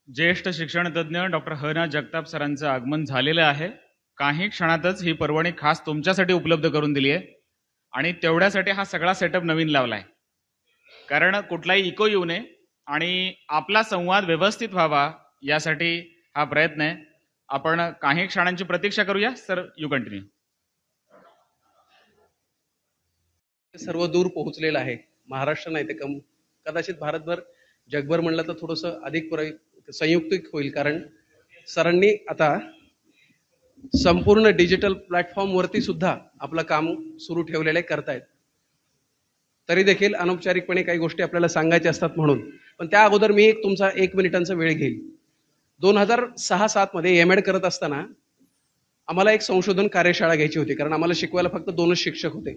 ज्येष्ठ शिक्षणतज्ञ डॉक्टर ह.ना. जगताप सरांचं आगमन झालेलं आहे। काही क्षणातच ही पर्वणी खास तुमच्यासाठी उपलब्ध करून दिली आहे आणि तेवढ्यासाठी हा सगळा सेटअप नवीन लावला आहे, कारण कुठलाही इको येऊ नये आणि आपला संवाद व्यवस्थित व्हावा यासाठी हा प्रयत्न आहे। आपण काही क्षणांची प्रतीक्षा करूया। Sir, you continue. सर्व दूर पोहोचलेलं आहे। महाराष्ट्र नाही ते कदाचित भारतभर, जगभर म्हणलं तर थोडंसं अधिक संयुक्तिक होईल, कारण सरांनी आता संपूर्ण डिजिटल प्लॅटफॉर्मवरती सुद्धा आपलं काम सुरू ठेवलेले करतायत। तरी देखील अनौपचारिकपणे काही गोष्टी आपल्याला सांगायच्या असतात म्हणून, पण त्या अगोदर मी तुमचा 1 मिनिटांचा वेळ घेईल। 2006-07 मध्ये एम.एड करत असताना आम्हाला एक संशोधन कार्यशाळा घ्यायची होती, कारण आम्हाला शिकवायला फक्त 2च शिक्षक होते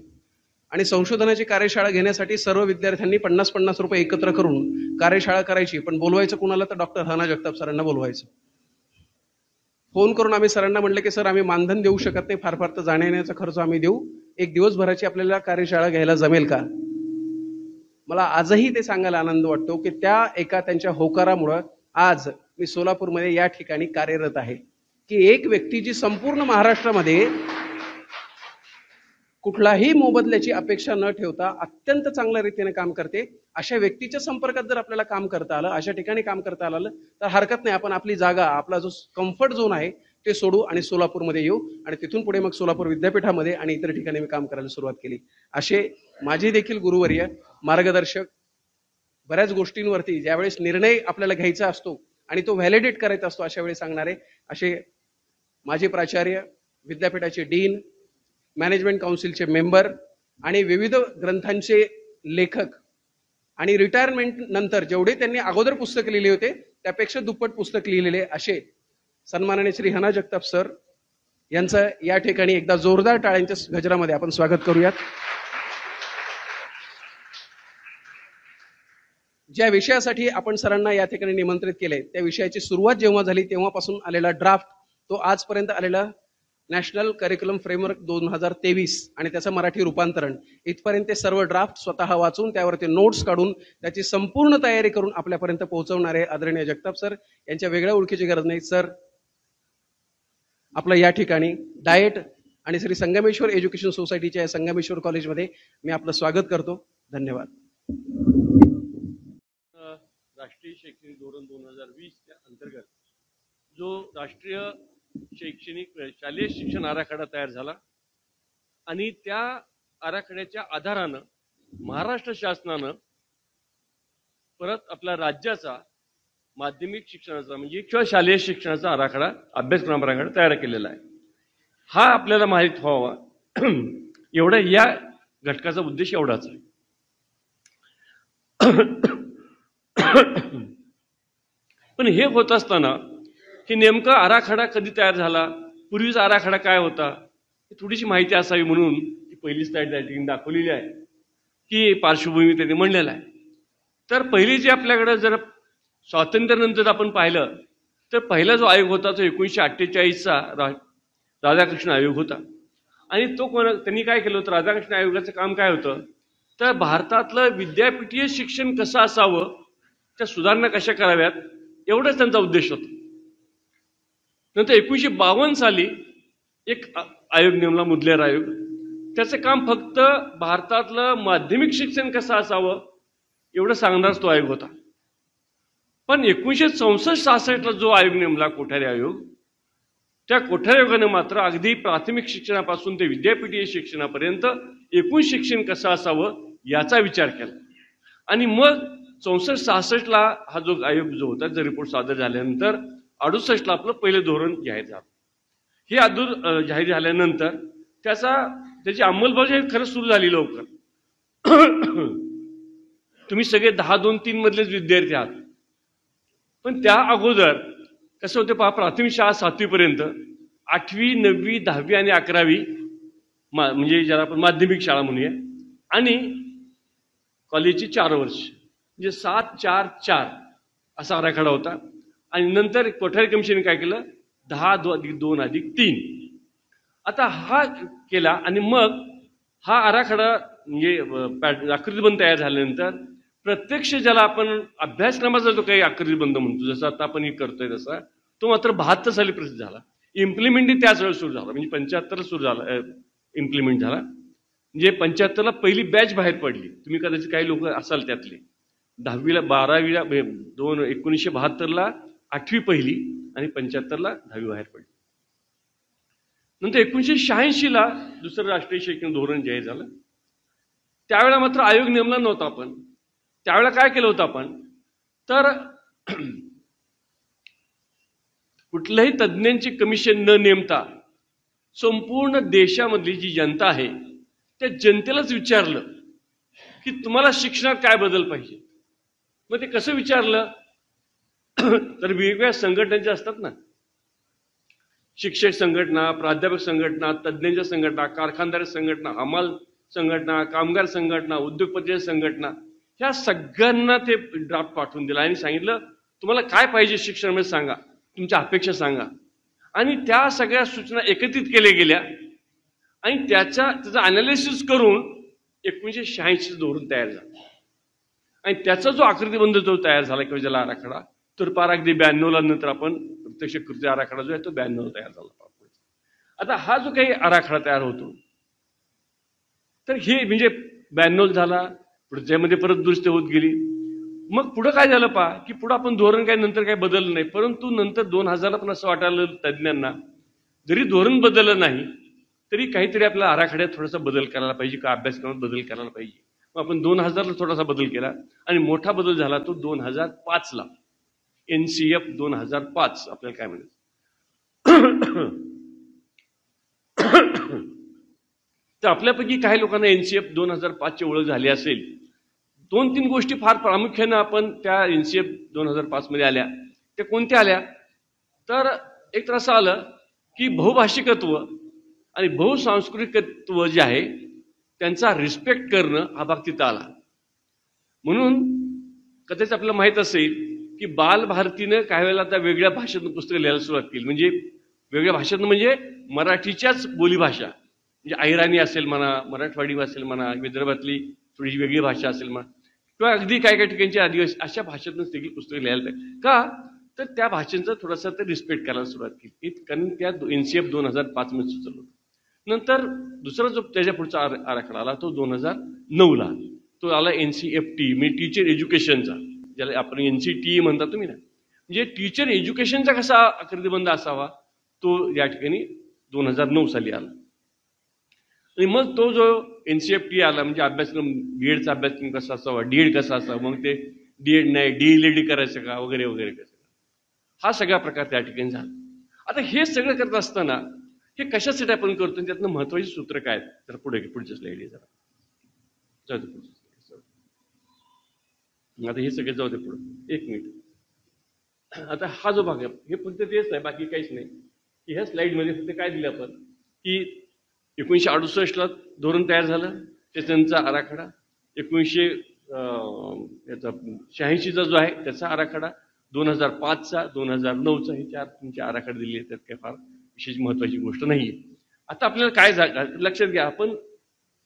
आणि संशोधनाची कार्यशाळा घेण्यासाठी सर्व विद्यार्थ्यांनी 50-50 रुपये एकत्र करून कार्यशाळा करायची, पण बोलवायचं कुणाला तर डॉक्टर ह.ना. जगताप सरांना बोलवायचं। फोन करून आम्ही सरांना म्हटलं की सर, आम्ही मानधन देऊ शकत नाही, फार फार तर जाण्या येण्याचा खर्च आम्ही देऊ, एक दिवसभराची आपल्याला कार्यशाळा घ्यायला जमेल का? मला आजही ते सांगायला आनंद वाटतो की त्या एका त्यांच्या होकारामुळे आज मी सोलापूरमध्ये या ठिकाणी कार्यरत आहे, की एक व्यक्ती जी संपूर्ण महाराष्ट्रामध्ये कुठलाही मोबदल्याची अपेक्षा न ठेवता अत्यंत चांगल्या रीतीने काम करते, अशा व्यक्तीच्या संपर्कात जर आपल्याला काम करता आलं, अशा ठिकाणी काम करता आलं तर हरकत नाही, आपण आपली जागा, आपला जो कम्फर्ट झोन आहे ते सोडू आणि सोलापूरमध्ये येऊ आणि तिथून पुढे मग सोलापूर विद्यापीठामध्ये आणि इतर ठिकाणी मी काम करायला सुरुवात केली। असे माझे देखील गुरुवर्य, मार्गदर्शक, बऱ्याच गोष्टींवरती ज्यावेळेस निर्णय आपल्याला घ्यायचा असतो आणि तो व्हॅलिडेट करायचा असतो अशा वेळी सांगणारे असे माझे प्राचार्य, विद्यापीठाचे डीन, मॅनेजमेंट काउन्सिलचे मेंबर आणि विविध ग्रंथांचे लेखक आणि रिटायरमेंट नंतर जेवढे त्यांनी अगोदर पुस्तक लिहिले होते त्यापेक्षा दुप्पट पुस्तक लिहिलेले असे सन्माननीय श्री ह.ना. जगताप सर यांचं या ठिकाणी एकदा जोरदार टाळ्यांच्या गजरामध्ये आपण स्वागत करूयात। ज्या विषयासाठी आपण सरांना या ठिकाणी निमंत्रित केले त्या विषयाची सुरुवात जेव्हा झाली तेव्हापासून आलेला ड्राफ्ट, तो आजपर्यंत आलेला नॅशनल करिक्युलम फ्रेमवर्क 2023 आणि त्याचं मराठी रूपांतरण, इथपर्यंत ते सर्व ड्राफ्ट स्वतः वाचून त्यावरती नोट्स काढून त्याची संपूर्ण तयारी करून आपल्यापर्यंत पोहोचवणारे आदरणीय जगताप सर यांच्या वेगळ्या ओळखीची गरज नाही। सर, आपलं या ठिकाणी डाएट आणि श्री संगमेश्वर एज्युकेशन सोसायटीच्या या संगमेश्वर कॉलेजमध्ये मी आपलं स्वागत करतो। धन्यवाद। राष्ट्रीय शैक्षणिक धोरण 2020 च्या अंतर्गत जो राष्ट्रीय शैक्षणिक शालेय शिक्षण आराखडा तयार झाला आणि त्या आराखड्याच्या आधारानं महाराष्ट्र शासनानं परत आपल्या राज्याचा माध्यमिक शिक्षणाचा म्हणजे किंवा शालेय शिक्षणाचा आराखडा, अभ्यासक्रम आराखडा तयार केलेला आहे। हा आपल्याला माहीत व्हावा एवढा या घटकाचा उद्देश एवढाच आहे। पण हे होत असताना की नेमका आराखडा कधी तयार झाला, पूर्वीचा आराखडा काय होता, थोडीशी माहिती असावी म्हणून ही पहिली स्लाइड त्या ठिकाणी दाखवलेली आहे की पार्श्वभूमी त्यांनी म्हणलेला आहे। तर पहिली जे आपल्याकडे जर स्वातंत्र्यानंतर आपण पाहिलं तर पहिला जो आयोग होता तो 1948चा राधाकृष्ण आयोग होता आणि तो त्यांनी काय केलं होतं, राधाकृष्ण आयोगाचं काम काय होतं तर भारतातलं विद्यापीठीय शिक्षण कसं असावं, त्या सुधारणा कशा कराव्यात एवढाच त्यांचा उद्देश होता। नंतर 1952 साली एक आयोग नेमला, मुदलियार आयोग। त्याचं काम फक्त भारतातलं माध्यमिक शिक्षण कसं असावं एवढं सांगणारच तो आयोग होता। पण 1964-66 ला जो आयोग नेमला, कोठारी आयोग, त्या कोठारी आयोगाने मात्र अगदी प्राथमिक शिक्षणापासून ते विद्यापीठीय शिक्षणापर्यंत एकूण शिक्षण कसं असावं याचा विचार केला आणि मग 64-66 ला हा जो आयोग जो होता, जो रिपोर्ट सादर झाल्यानंतर 68 ला आपलं पहिलं धोरण जाहीर झालं। हे जाहीर झाल्यानंतर त्याची अंमलबजावणी खरंच सुरू झाली लवकर। तुम्ही सगळे 10-2-3 मधलेच विद्यार्थी आहात, पण त्या अगोदर कसं होतं पहा, प्राथमिक शाळा 7वी पर्यंत, 8वी 9वी 10वी आणि 11वी म्हणजे ज्याला आपण माध्यमिक शाळा म्हणूया, आणि कॉलेजची 4 वर्ष म्हणजे 7-4-4 असा आराखडा होता। आणि नंतर कोठारी कमिशनने काय केलं, 10+2+3 आता हा केला आणि मग हा आराखडा म्हणजे आकृतीबंध तयार झाल्यानंतर प्रत्यक्ष ज्याला आपण अभ्यासक्रमाचा जो काही आकृती बंद म्हणतो, जसं आता आपण हे करतोय तसा, तो मात्र 72 साली प्रसिद्ध झाला. इम्प्लिमेंटिंग त्याच वेळेस सुरू झाला, म्हणजे 75 सुरू झाला, इम्प्लिमेंट झाला. म्हणजे 75ला पहिली बॅच बाहेर पडली. तुम्ही कदाचित काही लोक असाल त्यातले. 10वीला 12वीला 1972ला 8वी पहिली आणि 75ला 10वी बाहेर पडली. नंतर 1986ला दुसरं राष्ट्रीय शैक्षणिक धोरण जाहीर झालं. त्यावेळेला मात्र आयोग नेमला नव्हता. आपण त्यावेळेला काय केलं होतं आपण, तर कुठल्याही तज्ज्ञांची कमिशन न नेमता संपूर्ण देशामधली जी जनता आहे त्या जनतेलाच विचारलं की तुम्हाला शिक्षणात काय बदल पाहिजे. मग ते कसं विचारलं, तर वेगवेगळ्या संघटनांच्या असतात ना, शिक्षक संघटना, प्राध्यापक संघटना, तज्ज्ञांच्या संघटना, कारखानदार संघटना, हमाल संघटना, कामगार संघटना, उद्योगपती संघटना, ह्या सगळ्यांना ते ड्राफ्ट पाठवून दिला आणि सांगितलं तुम्हाला काय पाहिजे शिक्षणामध्ये सांगा, तुमच्या अपेक्षा सांगा. आणि त्या सगळ्या सूचना एकत्रित केल्या गेल्या आणि त्याचं अनालिसिस करून 1986 धोरण तयार झालं. आणि त्याचा जो आकृतीबंध जो तयार झाला किंवा ज्याला आराखडा, तर पार अगदी 92ला नंतर आपण प्रत्यक्ष कृती आराखडा जो आहे तो 92 तयार झाला. आता हा जो काही आराखडा तयार होतो, तर हे म्हणजे 92 झाला, पुढच्यामध्ये परत दुरुस्ती होत गेली. मग पुढं काय झालं पहा, की पुढं आपण धोरण काय नंतर काय बदललं नाही, परंतु नंतर 2000ला पण असं वाटायला तज्ज्ञांना, जरी धोरण बदललं नाही तरी काहीतरी आपल्या आराखड्यात थोडासा बदल करायला पाहिजे, का अभ्यासक्रमात बदल करायला पाहिजे. मग आपण 2000ला थोडासा बदल केला आणि मोठा बदल झाला तो 2005ला. NCF 2005 आपल्याला काय म्हणायचं. तर आपल्यापैकी काही लोकांना NCF 2005ची ओळख झाली असेल. 2-3 गोष्टी फार प्रामुख्यानं आपण त्या NCF 2005 मध्ये आल्या. त्या कोणत्या आल्या, तर एक तर असं आलं की बहुभाषिकत्व आणि बहुसांस्कृतिकत्व जे आहे त्यांचा रिस्पेक्ट करणं हा भाग तिथं आला. म्हणून कदाचित आपल्याला माहित असेल की बालभारतीनं काही वेळेला आता वेगळ्या भाषेतून पुस्तकं लिहायला सुरुवात केली. म्हणजे वेगळ्या भाषेतून म्हणजे मराठीच्याच बोलीभाषा, म्हणजे अहिराणी असेल म्हणा, मराठवाडी असेल म्हणा, विदर्भातली थोडीशी वेगळी भाषा असेल म्हणा, किंवा अगदी काय काय ठिकाणची आदिवासी, अशा भाषेतून सगळी पुस्तकं लिहायला का, तर त्या भाषेचा थोडासा ते रिस्पेक्ट करायला सुरुवात केली. कारण त्या NCF 2005 मध्ये सुचवलं होतं. नंतर दुसरा जो त्याच्या पुढचा आराखडा आला तो 2009ला. तो आला NCFT, म्हणजे टीचर एज्युकेशनचा, ज्याला आपण NCTE म्हणता तुम्ही ना, म्हणजे टीचर एज्युकेशनचा कसा आकृतीबंध असावा तो या ठिकाणी 2009 साली आला. आणि मग तो जो NCFT आला, म्हणजे अभ्यासक्रम, बीएडचा अभ्यासक्रम कसा असावा, डीएड कसा असावा, मग ते डीएड नाही DLED करायचं का वगैरे वगैरे कसं, हा सगळा प्रकार त्या ठिकाणी झाला. आता हे सगळं करत असताना हे कशासाठी आपण करतो, त्यातनं महत्वाची सूत्र काय, तर पुढच्या स्लाइड आहे जरा, जाऊ दे पुढच्या स्लाइड. आता हे सगळे जाऊ दे पुढे, 1 मिनिट. आता हा जो भाग आहे हे फक्त तेच आहे, बाकी काहीच नाही. ह्या स्लाइडमध्ये फक्त काय दिलं आपण, की 1968ला धोरण तयार झालं, त्याचा आराखडा, 1986चा जो आहे त्याचा आराखडा, 2005चा, 2009चा, हे 4 तुमचे आराखडे दिले. त्यात काही फार विशेष महत्वाची गोष्ट नाहीये. आता आपल्याला काय लक्षात घ्या, आपण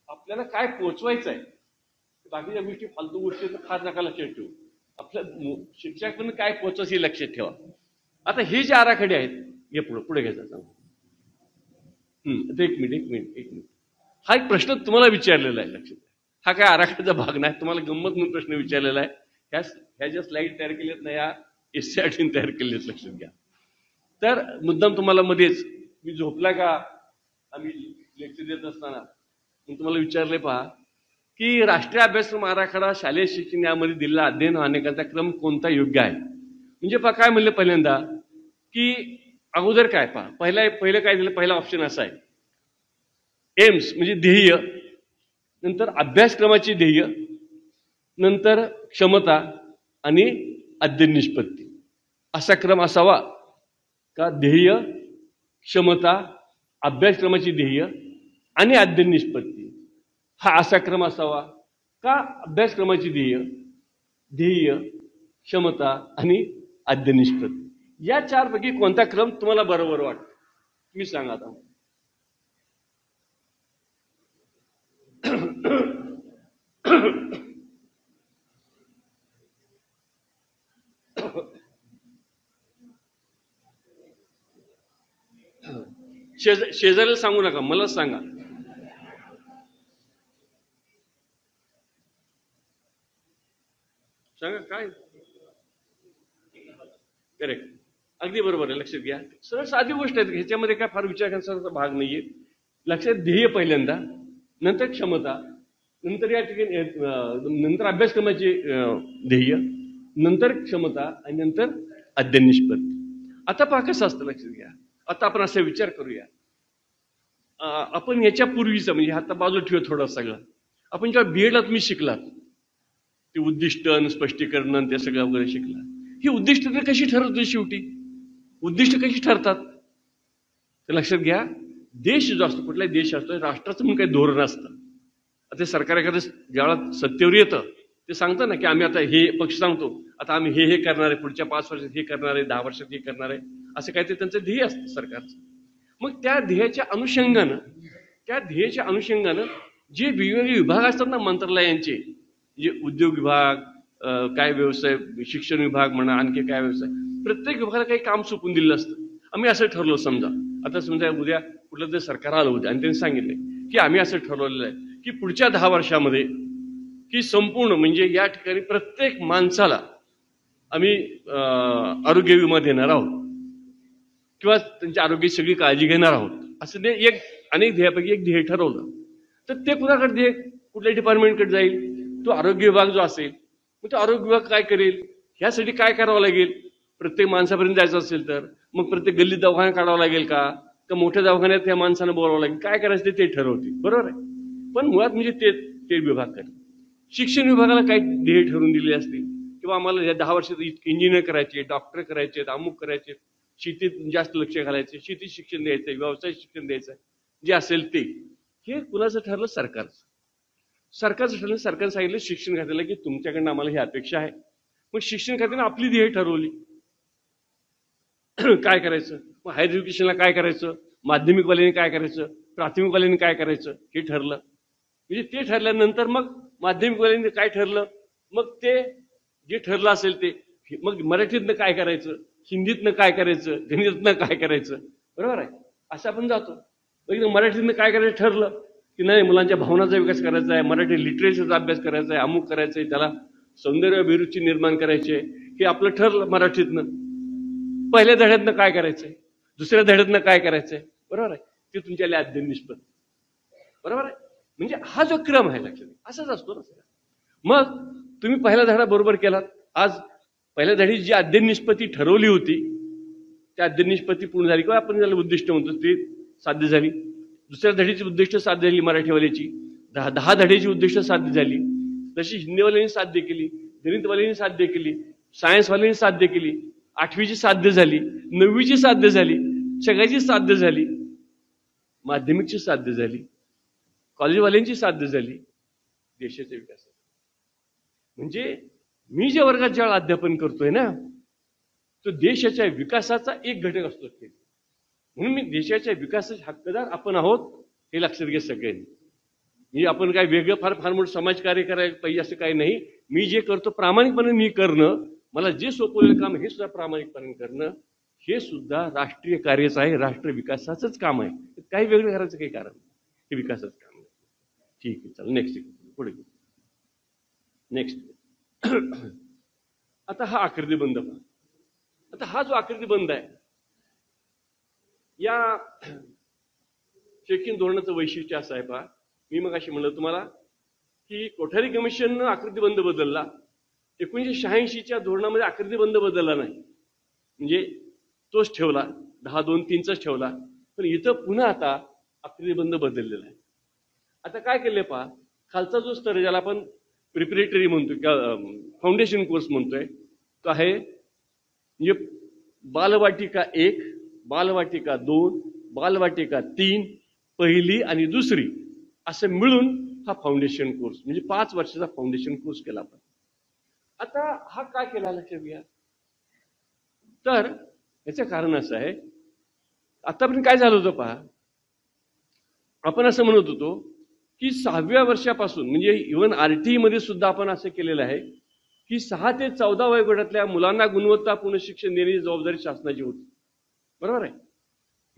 आपल्याला काय पोचवायचं आहे, बाकीच्या गोष्टी फालतू गोष्टी तर फार नका लक्षात ठेवू. आपल्या शिक्षकांना काय पोचवायचं हे लक्षात ठेवा. आता हे जे आराखडे आहेत हे पुढे घ्यायचं. एक मिनिट. हा एक प्रश्न तुम्हाला विचारलेला आहे, लक्षात. हा काय आराखड्याचा भाग नाही, तुम्हाला गंमत म्हणून प्रश्न विचारलेला आहे. ह्या ज्या स्लाइड तयार केल्यात ना, या SCRT तयार केलेत, लक्षात घ्या. तर मुद्दाम तुम्हाला मध्येच मी झोपला का आम्ही लेक्चर देत असताना तुम्हाला विचारले पहा, की राष्ट्रीय अभ्यासक्रम आराखडा शालेय शिक्षण यामध्ये दिलेला अध्ययन अनेकांचा क्रम कोणता योग्य आहे. म्हणजे पहा काय म्हणलं पहिल्यांदा, की अगोदर काय पहा, पहिलं काय दिलं, पहिला ऑप्शन असा आहे, एम्स म्हणजे ध्येय, नंतर अभ्यासक्रमाची ध्येय, नंतर क्षमता आणि अध्ययन निष्पत्ती, असा क्रम असावा का. ध्येय, क्षमता, अभ्यासक्रमाची ध्येय आणि अध्ययन निष्पत्ती, हा असा क्रम असावा का. अभ्यासक्रमाची ध्येय, क्षमता आणि अध्ययन निष्पत्ती, या 4 पैकी कोणता क्रम तुम्हाला बरोबर वाटतो, तुम्ही सांगा. आता शेजाऱ्याला सांगू नका, मलाच सांगा. सांगा काय. करेक्ट, अगदी बरोबर आहे. लक्षात घ्या, सरळ साधी गोष्ट आहे, ह्याच्यामध्ये काय फार विचार करण्याचा भाग नाहीये. लक्षात, ध्येय पहिल्यांदा, नंतर क्षमता, नंतर या ठिकाणी नंतर अभ्यासक्रमाचे ध्येय, नंतर क्षमता आणि नंतर अद्यनिष्पत. आता पहा कसं असतं, लक्षात घ्या. आता आपण असा विचार करूया, आपण याच्या पूर्वीचा म्हणजे आता बाजू ठेवू थोडा सगळं. आपण जेव्हा बीएडला तुम्ही शिकलात, ते उद्दिष्ट स्पष्टीकरण ते सगळं वगैरे शिकला, ही उद्दिष्ट तर कशी ठरवते शेवटी, उद्दिष्ट कशी ठरतात तर लक्षात घ्या. देश जो असतो, कुठलाही देश असतो, राष्ट्राचं म्हणून काही धोरण असतं. आता सरकार एखादं ज्यावेळेला सत्तेवर येतं ते सांगतं ना की आम्ही आता हे पक्ष सांगतो, आता आम्ही हे करणार आहे, पुढच्या 5 वर्षात हे करणार आहे, 10 वर्षात हे करणार आहे, असं काहीतरी त्यांचं ध्येय असतं सरकारचं. मग त्या ध्येयाच्या अनुषंगानं जे वेगवेगळे विभाग असतात ना मंत्रालयांचे, जे उद्योग विभाग, काय व्यवसाय, शिक्षण विभाग म्हणा, आणखी काय व्यवसाय, प्रत्येक विभागाला काही काम सोपून दिलेलं असतं. आम्ही असं ठरलो, समजा आता समजा उद्या कुठलं तरी सरकार आलं होतं आणि त्यांनी सांगितलं की आम्ही असं ठरवलेलं आहे की पुढच्या 10 वर्षामध्ये की संपूर्ण म्हणजे या ठिकाणी प्रत्येक माणसाला आम्ही आरोग्य विमा देणार आहोत किंवा त्यांच्या आरोग्याची सगळी काळजी घेणार आहोत, असं ते एक अनेक ध्येयापैकी एक ध्येय ठरवलं. तर ते कुणाकडे ध्येय, कुठल्या डिपार्टमेंटकडे जाईल, तो आरोग्य विभाग जो असेल, मग तो आरोग्य विभाग काय करेल, ह्यासाठी काय करावं लागेल, प्रत्येक माणसापर्यंत जायचं असेल तर मग प्रत्येक गल्लीत दवाखाना काढावा लागेल का मोठ्या दवाखान्यात त्या माणसानं बोलावं लागेल, काय करायचं ते ठरवतील, बरोबर आहे. पण मुळात म्हणजे ते विभाग करेल. शिक्षण विभागाला काही ध्येय ठरवून दिले असतील किंवा आम्हाला या 10 वर्षात इंजिनियर करायचे, डॉक्टर करायचे, अमुक करायचे, शेतीत जास्त लक्ष घालायचे, शेती शिक्षण द्यायचंय, व्यवसाय शिक्षण द्यायचंय, जे असेल ते, हे कुणाचं ठरलं, सरकारचं ठरलं. सरकारनं सांगितलं शिक्षण खात्याला की तुमच्याकडनं आम्हाला ही अपेक्षा आहे. मग शिक्षण खात्यानं आपली ध्येय ठरवली काय करायचं, मग हायर एज्युकेशनला काय करायचं, माध्यमिकवाल्यांनी काय करायचं, प्राथमिकवाल्यांनी काय करायचं, हे ठरलं. म्हणजे ते ठरल्यानंतर मग माध्यमिकवाल्यांनी काय ठरलं, मग ते जे ठरलं असेल ते, मग मराठीतनं काय करायचं, हिंदीतनं काय करायचं, गणितातनं काय करायचं, बरोबर आहे. असं आपण जातो. एकदम मराठीतनं काय करायचं ठरलं की नाही, मुलांच्या भावनाचा विकास करायचा आहे, मराठी लिटरेचरचा अभ्यास करायचा आहे, अमुक करायचंय, त्याला सौंदर्य अभिरुची निर्माण करायची आहे, हे आपलं ठरलं मराठीतनं. पहिल्या धड्यातनं काय करायचंय, दुसऱ्या धड्यातनं काय करायचंय, बरोबर आहे, ते तुमच्याला अद्यनिष्पत, बरोबर आहे. म्हणजे हा जो क्रम आहे लक्षात असाच असतो ना. मग तुम्ही पहिला धडा बरोबर केलात, आज पहिल्या धडीची जी अद्यनिष्पत्ती ठरवली होती त्या अद्यनिष्पत्ती पूर्ण झाली किंवा आपण ज्याला उद्दिष्ट म्हणतो ते साध्य झाली. दुसऱ्या धडीची उद्दिष्ट साध्य झाली, मराठीवाल्याची 10 धड्याची उद्दिष्ट साध्य झाली. तशी हिंदीवाल्यांनी साध्य केली, गणितवाल्यांनी साध्य केली, सायन्सवाल्यांनी साध्य केली, 8वीची साध्य झाली, 9वीची साध्य झाली, सगळ्याची साध्य झाली, माध्यमिकची साध्य झाली, कॉलेजवाल्यांची साध्य झाली, देशाच्या विकासात. म्हणजे मी ज्या वर्गात ज्यावेळेला अध्यापन करतोय ना, तो देशाच्या विकासाचा एक घटक असतो. म्हणून मी देशाच्या विकासाचे हक्कदार आपण आहोत हे लक्षात घ्या सगळ्यांनी. मी आपण काय वेगळं फार मोठं समाजकार्य करायला पाहिजे असं काही नाही. मी जे करतो प्रामाणिकपणे मी करणं, मला जे सोपवलेलं काम हे सुद्धा प्रामाणिकपणे करणं, हे सुद्धा राष्ट्रीय कार्यच आहे, राष्ट्र विकासाचंच काम आहे. काही वेगळं करायचं काही कारण नाही, हे विकासाचं काम आहे. ठीक आहे, चला नेक्स्ट पुढे नेक्स्ट. आता हा आकृतीबंध पहा. आता हा जो आकृतीबंध आहे, या शैक्षणिक धोरणाचं वैशिष्ट्य असं आहे पहा. मी मग अशी म्हणलं तुम्हाला की कोठारी कमिशननं आकृतीबंध बदलला. 1986च्या धोरणामध्ये आकृतीबंध बदलला नाही, म्हणजे तोच ठेवला, 10-2-3च ठेवला. पण इथं पुन्हा आता आकृतीबंध बदललेला आहे. आता काय केलंय पहा, खालचा जो स्तर ज्याला आपण प्रिपरेटरी म्हणतोय किंवा फाउंडेशन कोर्स म्हणतोय, तो आहे म्हणजे बालवाटिका 1, बालवाटिका 2, बालवाटिका 3, पहिली आणि दुसरी असं मिळून हा फाउंडेशन कोर्स म्हणजे 5 वर्षाचा फाउंडेशन कोर्स केला आपण. आता हा काय केला लक्षात घ्या. तर याचं कारण असं आहे, आतापर्यंत काय झालं होतं पहा, आपण असं म्हणत होतो की 6व्या वर्षापासून म्हणजे इव्हन आरटीई मध्ये सुद्धा आपण असं केलेलं आहे की 6 ते 14 वयोगटातल्या मुलांना गुणवत्तापूर्ण शिक्षण देण्याची जबाबदारी शासनाची होती, बरोबर आहे.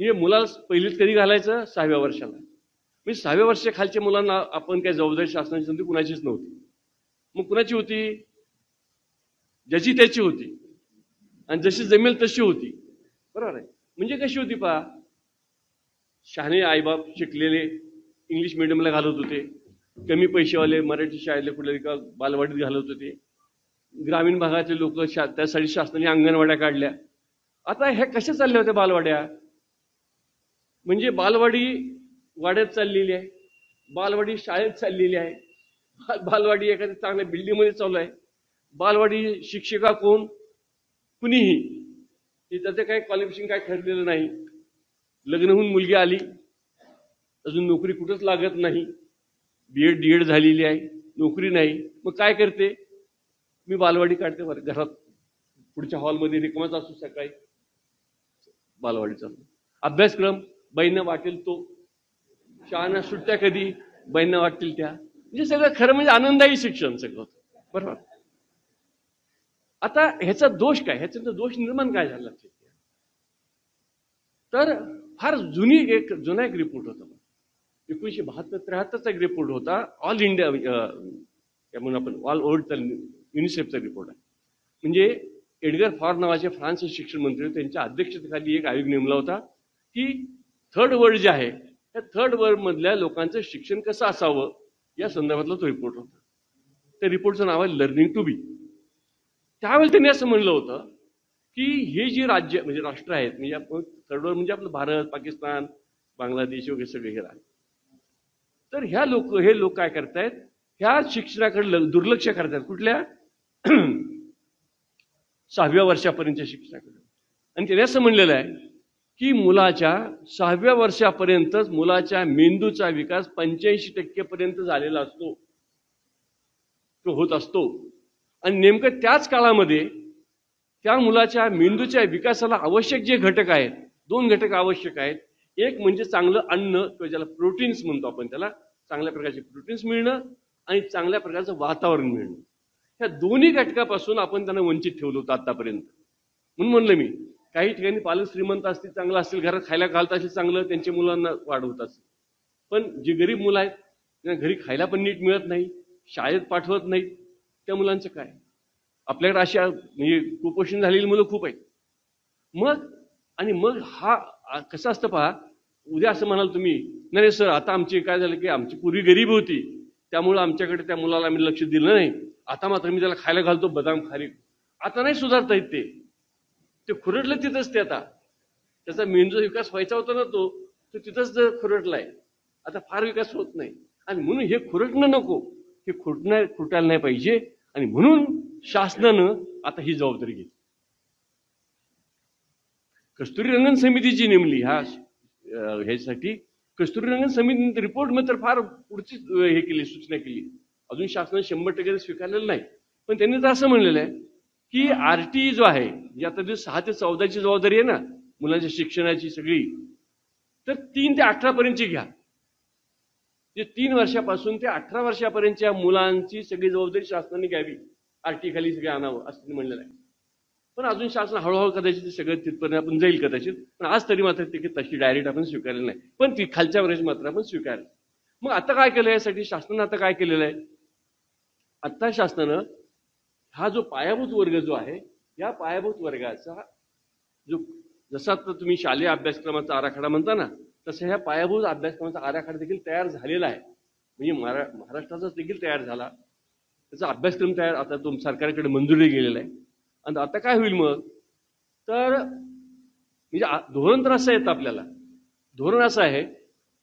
म्हणजे मुलाला पहिलीत कधी घालायचं? 6व्या वर्षाला. म्हणजे 6व्या वर्षाच्या खालच्या मुलांना आपण काय जबाबदारी शासनाची संधी कुणाचीच नव्हती. मग कुणाची होती? ज्याची त्याची होती आणि जशी जमेल तशी होती. बरोबर आहे. म्हणजे कशी होती पहा, शहाणे आईबाप शिकलेले इंग्लिश मिडियमला घालत होते, कमी पैसेवाले मराठी शाळेला कुठल्या एका बालवाडीत घालत होते, ग्रामीण भागातले लोक त्यासाठी शासनाने अंगणवाड्या काढल्या. आता ह्या कशा चालल्या होत्या बालवाड्या? म्हणजे बालवाडी वाड्यात चाललेली आहे, बालवाडी शाळेत चाललेली आहे, बालवाडी एखाद्या चांगल्या बिल्डिंगमध्ये चालू आहे. बालवाडी शिक्षिका कोण? कुणीही. त्याचं काही क्वालिफिकेशन काय ठरलेलं नाही. लग्न होऊन मुलगी आली, अजून नोकरी कुठंच लागत नाही, बीएड डीएड झालेली आहे, नोकरी नाही. मग काय करते? मी बालवाडी काढते बरं, घरात पुढच्या हॉलमध्ये रिकामाच असू सकाळी बालवाडी चालू. अभ्यासक्रम बाईंना वाटेल तो, शाळांना सुट्ट्या कधी बाईंना वाटतील त्या. म्हणजे सगळं खरं म्हणजे आनंदायी शिक्षण सगळं होतं. बरोबर. आता ह्याचा दोष काय? ह्याचा दोष निर्माण काय झाला? तर फार जुना एक रिपोर्ट होता, 1972-73चा एक रिपोर्ट होता. ऑल इंडिया म्हणून आपण ऑल वर्ल्डचा युनिसेफचा रिपोर्ट आहे. म्हणजे एडगर फॉर नावाचे फ्रान्सचे शिक्षण मंत्री, त्यांच्या अध्यक्षतेखाली एक आयोग नेमला होता की थर्ड वर्ल्ड जे आहे त्या थर्ड वर्ल्ड मधल्या लोकांचं शिक्षण कसं असावं या संदर्भातला तो रिपोर्ट होता. त्या रिपोर्टचं नाव आहे लर्निंग टू बी. त्यावेळेला त्यांनी असं म्हणलं होतं की हे जी राज्य म्हणजे राष्ट्र आहेत, म्हणजे आपण थर्ड वर्ल्ड म्हणजे आपलं भारत, पाकिस्तान, बांगलादेश वगैरे सगळे हे राहिले, तर हे लोक काय करतायत? ह्या शिक्षणाकडे दुर्लक्ष करतात. कुठल्या? 6व्या वर्षापर्यंतच्या शिक्षणाकडे. आणि त्याने असं म्हणलेलं आहे की मुलाच्या 6व्या वर्षापर्यंतच मुलाच्या मेंदूचा विकास 85% पर्यंत झालेला असतो, तो होत असतो. आणि नेमकं त्याच काळामध्ये त्या मुलाच्या मेंदूच्या विकासाला आवश्यक जे घटक आहेत, 2 घटक आवश्यक आहेत. एक म्हणजे चांगलं अन्न किंवा ज्याला प्रोटीन्स म्हणतो आपण, त्याला चांगल्या प्रकारचे प्रोटीन्स मिळणं आणि चांगल्या प्रकारचं वातावरण मिळणं. ह्या दोन्ही घटकापासून आपण त्यांना वंचित ठेवलं होतं आतापर्यंत. म्हणून म्हणलं मी, काही ठिकाणी पालक श्रीमंत असतील, चांगलं असतील, घरात खायला घालत असेल चांगलं, त्यांच्या मुलांना वाढवत असेल. पण जी गरीब मुलं आहेत त्यांना घरी खायला पण नीट मिळत नाही, शाळेत पाठवत नाहीत, त्या मुलांचं काय? आपल्याकडे अशा म्हणजे कुपोषण झालेली मुलं खूप आहेत. मग हा कसं असतं पहा, उद्या असं म्हणाल तुम्ही, नाही सर आता आमची काय झालं की आमची पूर्वी गरीब होती त्यामुळं आमच्याकडे त्या मुलाला आम्ही लक्ष दिलं नाही, आता मात्र मी त्याला खायला घालतो बदाम खारीक. आता नाही सुधारता येत. ते खुरटलं तिथंच. ते आता त्याचा मेंदूचा विकास व्हायचा होता ना, तो तिथंच खुरटलाय. आता फार विकास होत नाही. आणि म्हणून हे खुरटणं नको, हे खुरटायला नाही पाहिजे. आणि म्हणून शासनानं आता ही जबाबदारी घेतली. कस्तुरीरंगन समिती जी नेमली ह्यासाठी, कस्तुरीरंगन समितीने रिपोर्ट मध्ये तर फार पुढची हे केली, सूचना केली. अजून शासनाने 100% स्वीकारलेलं नाही. पण त्यांनी तर असं म्हणलेलं आहे की आरटी जो आहे, जे आता जे 6 ते 14ची जबाबदारी आहे ना मुलांच्या शिक्षणाची सगळी, तर 3 ते 18 पर्यंतची घ्या. जे 3 वर्षापासून ते 18 वर्षापर्यंतच्या मुलांची सगळी जबाबदारी शासनाने घ्यावी, आरटी खाली सगळे आणावं असं त्यांनी म्हणलेलं आहे. पण अजून शासन हळूहळू कदाचित सगळं तिथपर्यंत आपण जाईल कदाचित. पण आज तरी मात्र ते तशी डायरेक्ट आपण स्वीकारलेलं नाही, पण ती खालच्या वर्षी मात्र आपण स्वीकारलं. मग आता काय केलं यासाठी शासनानं? आता काय केलेलं आहे? आता शासनानं हा जो पायाभूत वर्ग जो आहे, या पायाभूत वर्गाचा जो जसा तर तुम्ही शालेय अभ्यासक्रमाचा आराखडा म्हणता ना, तसं ह्या पायाभूत अभ्यासक्रमाचा आराखडा देखील तयार झालेला आहे. म्हणजे महाराष्ट्राचाच देखील तयार झाला, त्याचा अभ्यासक्रम तयार आता सरकारकडे मंजुरी गेलेला आहे. आणि आता काय होईल मग? तर म्हणजे धोरण तर असं येतं आपल्याला, धोरण असं आहे,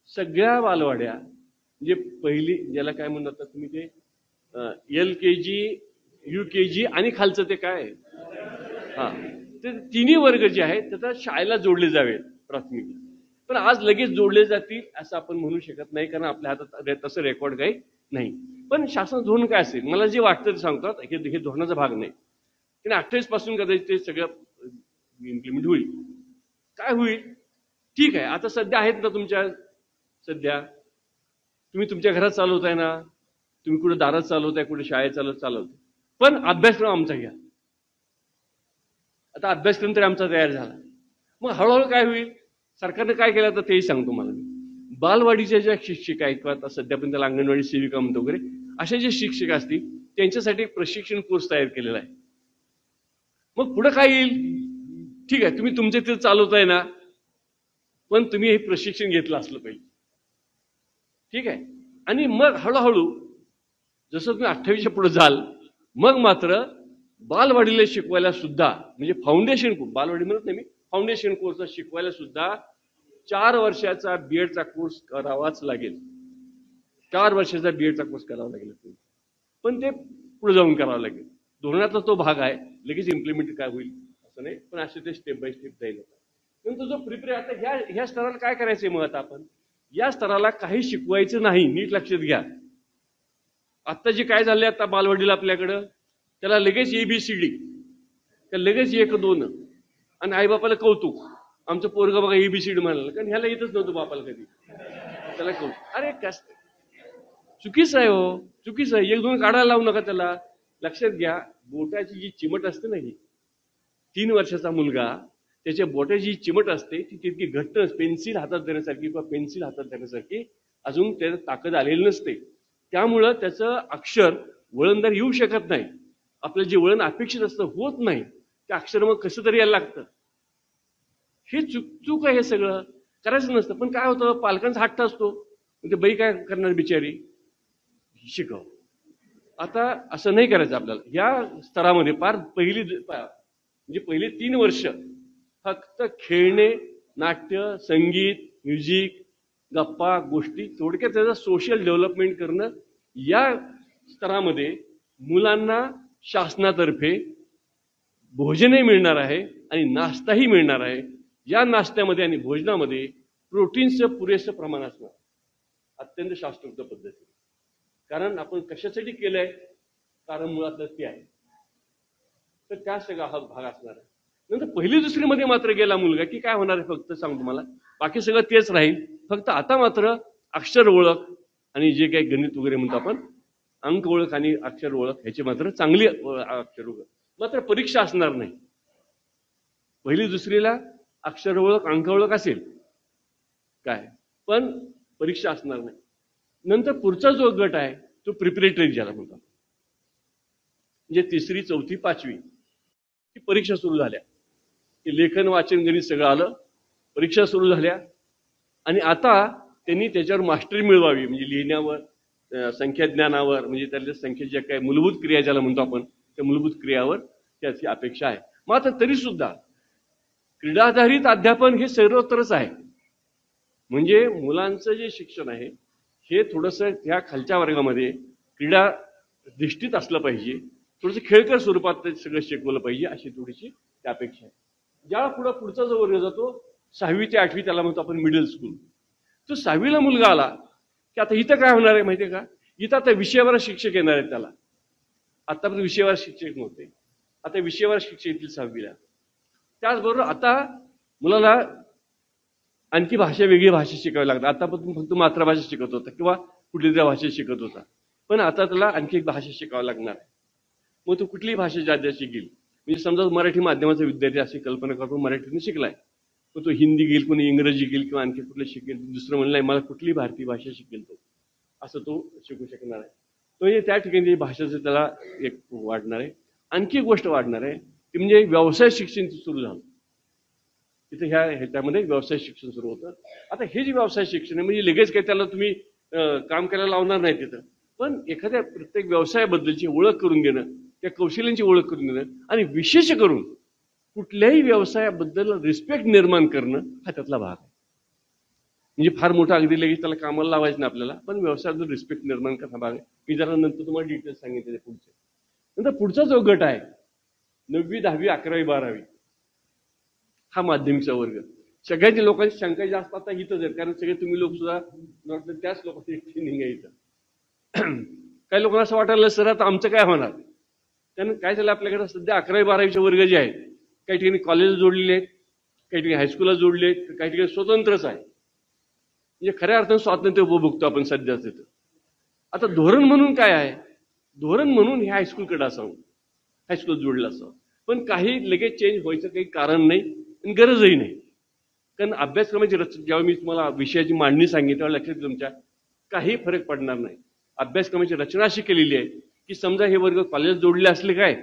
सगळ्या बालवाड्या म्हणजे पहिली ज्याला काय म्हणतात तुम्ही, ते LKG UKG आणि खालचं ते काय ते तिन्ही वर्ग जे आहेत त्याचा शाळेला जोडले जावेत प्राथमिक. पण आज लगेच जोडले जातील असं आपण म्हणू शकत नाही, कारण आपल्या हातात तसं रेकॉर्ड काही नाही. पण शासन धोरण काय असेल मला जे वाटतं ते सांगतात, हे धोरणाचा भाग नाही. आणि 28 पासून कदाचित ते सगळं इम्प्लिमेंट होईल. काय होईल? ठीक आहे, आता सध्या आहेत ना तुमच्या, सध्या तुम्ही तुमच्या घरात चालवताय ना, तुम्ही कुठे दारात चालवताय, कुठे शाळेत चालवताय, पण अभ्यासक्रम आमचा घ्या. आता अभ्यासक्रम तरी आमचा तयार झाला. मग हळूहळू काय होईल? सरकारने काय केलं तर तेही सांगतो मला मी. बालवाडीच्या ज्या शिक्षिका आहेत किंवा आता सध्या पण त्याला अंगणवाडी सेविका म्हणतो वगैरे अशा जे शिक्षक असतील त्यांच्यासाठी एक प्रशिक्षण कोर्स तयार केलेला आहे. मग पुढे काय येईल? ठीक आहे, तुम्ही तुमच्या तिथे चालवताय ना, पण तुम्ही हे प्रशिक्षण घेतलं असलं पाहिजे. ठीक आहे. आणि मग हळूहळू जसं तुम्ही 28च्या पुढे जाल मग मात्र बालवाडीला शिकवायला सुद्धा म्हणजे फाउंडेशन कोर्स, बालवाडी म्हणत नाही मी, फाउंडेशन कोर्स शिकवायला सुद्धा 4 वर्षाचा बीएडचा कोर्स करावाच लागेल. 4 वर्षाचा बीएडचा कोर्स करावा लागेल. पण ते पुढे जाऊन करावं लागेल. धोरणाचा तो भाग आहे, लगेच इम्प्लिमेंट काय होईल असं नाही, पण असे ते स्टेप बाय स्टेप जाईल. नंतर जो प्रिपेअर आता ह्या स्तराला काय करायचंय मग आता आपण या स्तराला काही शिकवायचं नाही, नीट लक्षात घ्या. आता जे काय झालंय आता बालवाडीला आपल्याकडं त्याला लगेच ABCD, त्या लगेच 1 2 आणि आईबापाला कौतुक, आमचं पोरगं बघा ABCD म्हणाल, कारण ह्याला येतच नव्हतं बापाला कधी, त्याला कौतुक. अरे कस चुकीचं आहे हो, चुकीचं आहे. 1 2 काढायला लावू नका त्याला. लक्षात घ्या, बोटाची जी चिमट असते ना, ही 3 वर्षाचा मुलगा त्याच्या बोटाची जी चिमट असते ती तितकी घट्ट पेन्सिल हातात देण्यासारखी किंवा पेन्सिल हातात देण्यासारखी अजून त्याला ताकद आलेली नसते. त्यामुळं त्याचं अक्षर वळणदार येऊ शकत नाही. आपलं जे वळण अपेक्षित असतं होत नाही. ते अक्षर मग कसं तरी यायला लागतं. हे चूक आहे. हे सगळं करायचं नसतं. पण काय होतं, पालकांचा हट्ट असतो. म्हणजे बाई काय करणार बिचारी, शिकव. आता असं नाही करायचं आपल्याला. या स्तरामध्ये फार म्हणजे पहिली 3 वर्ष फक्त खेळणे, नाट्य, संगीत, म्युझिक, गप्पा गोष्टी, थोडक्यात त्याचं सोशल डेव्हलपमेंट करणं. या स्तरामध्ये मुलांना शासनातर्फे भोजनही मिळणार आहे आणि नाश्ताही मिळणार आहे. या नाश्त्यामध्ये आणि भोजनामध्ये प्रोटीनचं पुरेसं प्रमाण असणार, अत्यंत शास्त्रोक्त पद्धती. कारण आपण कशासाठी केलंय, कारण मुळात ते आहे. तर त्या सगळा हा भाग असणार आहे. नंतर 1ली 2रीमध्ये मात्र गेला मुलगा की काय होणार आहे फक्त सांगतो मला, बाकी सगळं तेच राहील. फक्त आता मात्र अक्षर ओळख आणि जे काही गणित वगैरे म्हणतो आपण, अंक ओळख आणि अक्षर ओळख ह्याची मात्र चांगली अक्षर ओळख. मात्र परीक्षा असणार नाही. 1ली 2रीला अक्षर ओळख अंक ओळख असेल काय, पण परीक्षा असणार नाही. नंतर पुढचा जो गट आहे तो प्रिपरेटरी ज्याला म्हणतो, म्हणजे 3री 4थी 5वी ही परीक्षा सुरू झाल्या. की लेखन वाचन गणित सगळं आलं, परीक्षा सुरू झाल्या आणि आता त्यांनी त्याच्यावर मास्टरी मिळवावी. म्हणजे लिहिण्यावर, संख्याज्ञानावर, म्हणजे त्यातल्या संख्येच्या काय मूलभूत क्रिया ज्याला म्हणतो आपण, त्या मूलभूत क्रियावर त्याची अपेक्षा आहे. मात्र तरी सुद्धा क्रीडाधारित अध्यापन हे सर्वत्रच आहे. म्हणजे मुलांचं जे शिक्षण आहे हे थोडंसं ह्या खालच्या वर्गामध्ये क्रीडा धिष्ठित असलं पाहिजे, थोडंसं खेळकर स्वरूपात ते सगळं शिकवलं पाहिजे, अशी थोडीशी अपेक्षा आहे. ज्या पुढचा जो वर्ग जातो 6वी ते 8वी त्याला म्हणतो आपण मिडल स्कूल. तो 6वीला मुलगा आला की आता इथं काय होणार आहे माहितीये का, इथं आता विषयावर शिक्षक येणार आहेत. त्याला आतापर्यंत विषयावर शिक्षक नव्हते, आता विषयावर शिक्षक येतील 6वीला. त्याचबरोबर आता मुलाला आणखी वेगळी भाषा शिकावी लागते. आतापर्यंत फक्त मातृभाषा शिकत होता किंवा कुठली तरी भाषा शिकत होता, पण आता त्याला आणखी एक भाषा शिकावी लागणार आहे. मग तो कुठलीही भाषा ज्या शिकेल, म्हणजे समजा मराठी माध्यमाचा विद्यार्थी अशी कल्पना करतो, मराठीने शिकलाय, मग तो हिंदी घेईल, कोणी इंग्रजी घेईल किंवा आणखी कुठलं शिकेल. दुसरं म्हणलं मला कुठली भारतीय भाषा शिकेल तो, असं तो शिकू शकणार आहे. म्हणजे त्या ठिकाणी भाषेचं त्याला एक वाढणार आहे. आणखी एक गोष्ट वाढणार आहे ती म्हणजे व्यवसाय शिक्षण सुरू झालं. तिथे ह्याच्यामध्ये व्यवसाय शिक्षण सुरू होतं. आता हे जे व्यवसाय शिक्षण आहे म्हणजे लगेच काही त्याला तुम्ही काम करायला लावणार नाही तिथं, पण एखाद्या प्रत्येक व्यवसायाबद्दलची ओळख करून घेणं, त्या कौशल्यांची ओळख करून घेणं आणि विशेष करून कुठल्याही व्यवसायाबद्दल रिस्पेक्ट निर्माण करणं हा त्यातला भाग आहे. म्हणजे फार मोठा अगदी लगेच त्याला कामाला लावायचं नाही आपल्याला, पण व्यवसायाबद्दल रिस्पेक्ट निर्माण करणं भाग आहे. मी जरा नंतर तुम्हाला डिटेल्स सांगितले पुढचे. नंतर पुढचा जो गट आहे 9वी 10वी 11वी 12वी हा माध्यमिकचा वर्ग. सगळ्यांच्या लोकांची शंका जास्त आता इथंच आहे, कारण सगळे तुम्ही लोक सुद्धा त्याच लोकांची ट्रेनिंग आहे इथं. काही लोकांना असं वाटायला सर आता आमचं काय होणार, कारण काय झालं आपल्याकडे सध्या 11वी 12वीचे वर्ग जे आहेत काही ठिकाणी कॉलेज जोडलेले आहेत, काही ठिकाणी हायस्कूलला जोडले आहेत, काही ठिकाणी स्वतंत्रच आहे. म्हणजे खऱ्या अर्थानं स्वातंत्र्य उपभोगतो आपण सध्या तिथं. आता धोरण म्हणून काय आहे, धोरण म्हणून हे हायस्कूलकडे असावं, हायस्कूल जोडलं असावं, पण काही लगेच चेंज व्हायचं काही कारण नाही आणि गरजही नाही. कारण अभ्यासक्रमाची रचना जेव्हा मी तुम्हाला विषयाची मांडणी सांगितली तेव्हा लक्षात येईल तुमच्या काही फरक पडणार नाही. अभ्यासक्रमाची रचना अशी केलेली आहे की समजा हे वर्ग कॉलेज जोडले असले काय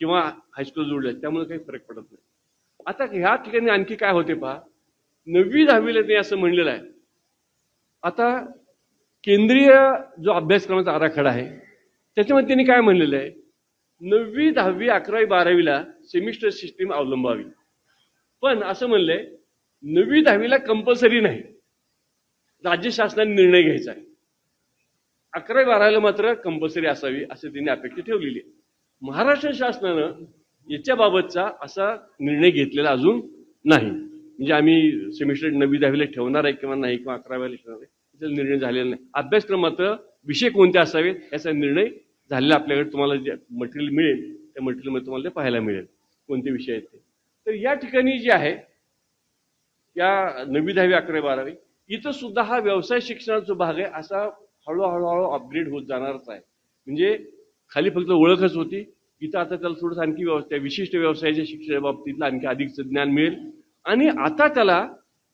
किंवा हायस्कूल जोडले त्यामुळे काही फरक पडत नाही. आता ह्या ठिकाणी आणखी काय होते पहा, 9वी-10वीला ते असं म्हणलेलं आहे. आता केंद्रीय जो अभ्यासक्रमाचा आराखडा आहे त्याच्यामध्ये त्यांनी काय म्हणलेलं आहे, 9वी, 10वी, 11वी, 12वीला सेमिस्टर सिस्टीम अवलंबावी. पण असं म्हणलंय 9वी, 10वीला कंपल्सरी नाही, राज्य शासनाने निर्णय घ्यायचा आहे. 11वी, 12वीला मात्र कंपल्सरी असावी असं त्यांनी अपेक्षा ठेवलेली आहे. महाराष्ट्र शासनानं याच्याबाबतचा असा निर्णय घेतलेला अजून नाही. म्हणजे आम्ही सेमिस्टर 9वी, 10वीला ठेवणार आहे किंवा नाही किंवा 11वीला ठेवणार आहे त्याचा निर्णय झालेला नाही. अभ्यासक्रमात विषय कोणते असावेत याचा निर्णय झालेला आपल्याकडे तुम्हाला जे मटेरियल मिळेल त्या मटेरियलमध्ये तुम्हाला ते पाहायला मिळेल कोणते विषय आहेत ते. तर या ठिकाणी जे आहे या 9वी, 10वी, 11वी, 12वी इथं सुद्धा हा व्यवसाय शिक्षणाचा जो भाग आहे असा हळूहळू अपग्रेड होत जाणारच आहे. म्हणजे खाली फक्त ओळखच होती, इथं आता त्याला थोडंसं आणखी व्यवस्था विशिष्ट व्यवसायाच्या शिक्षणाबाबतीतलं आणखी अधिकचं ज्ञान मिळेल. आणि आता त्याला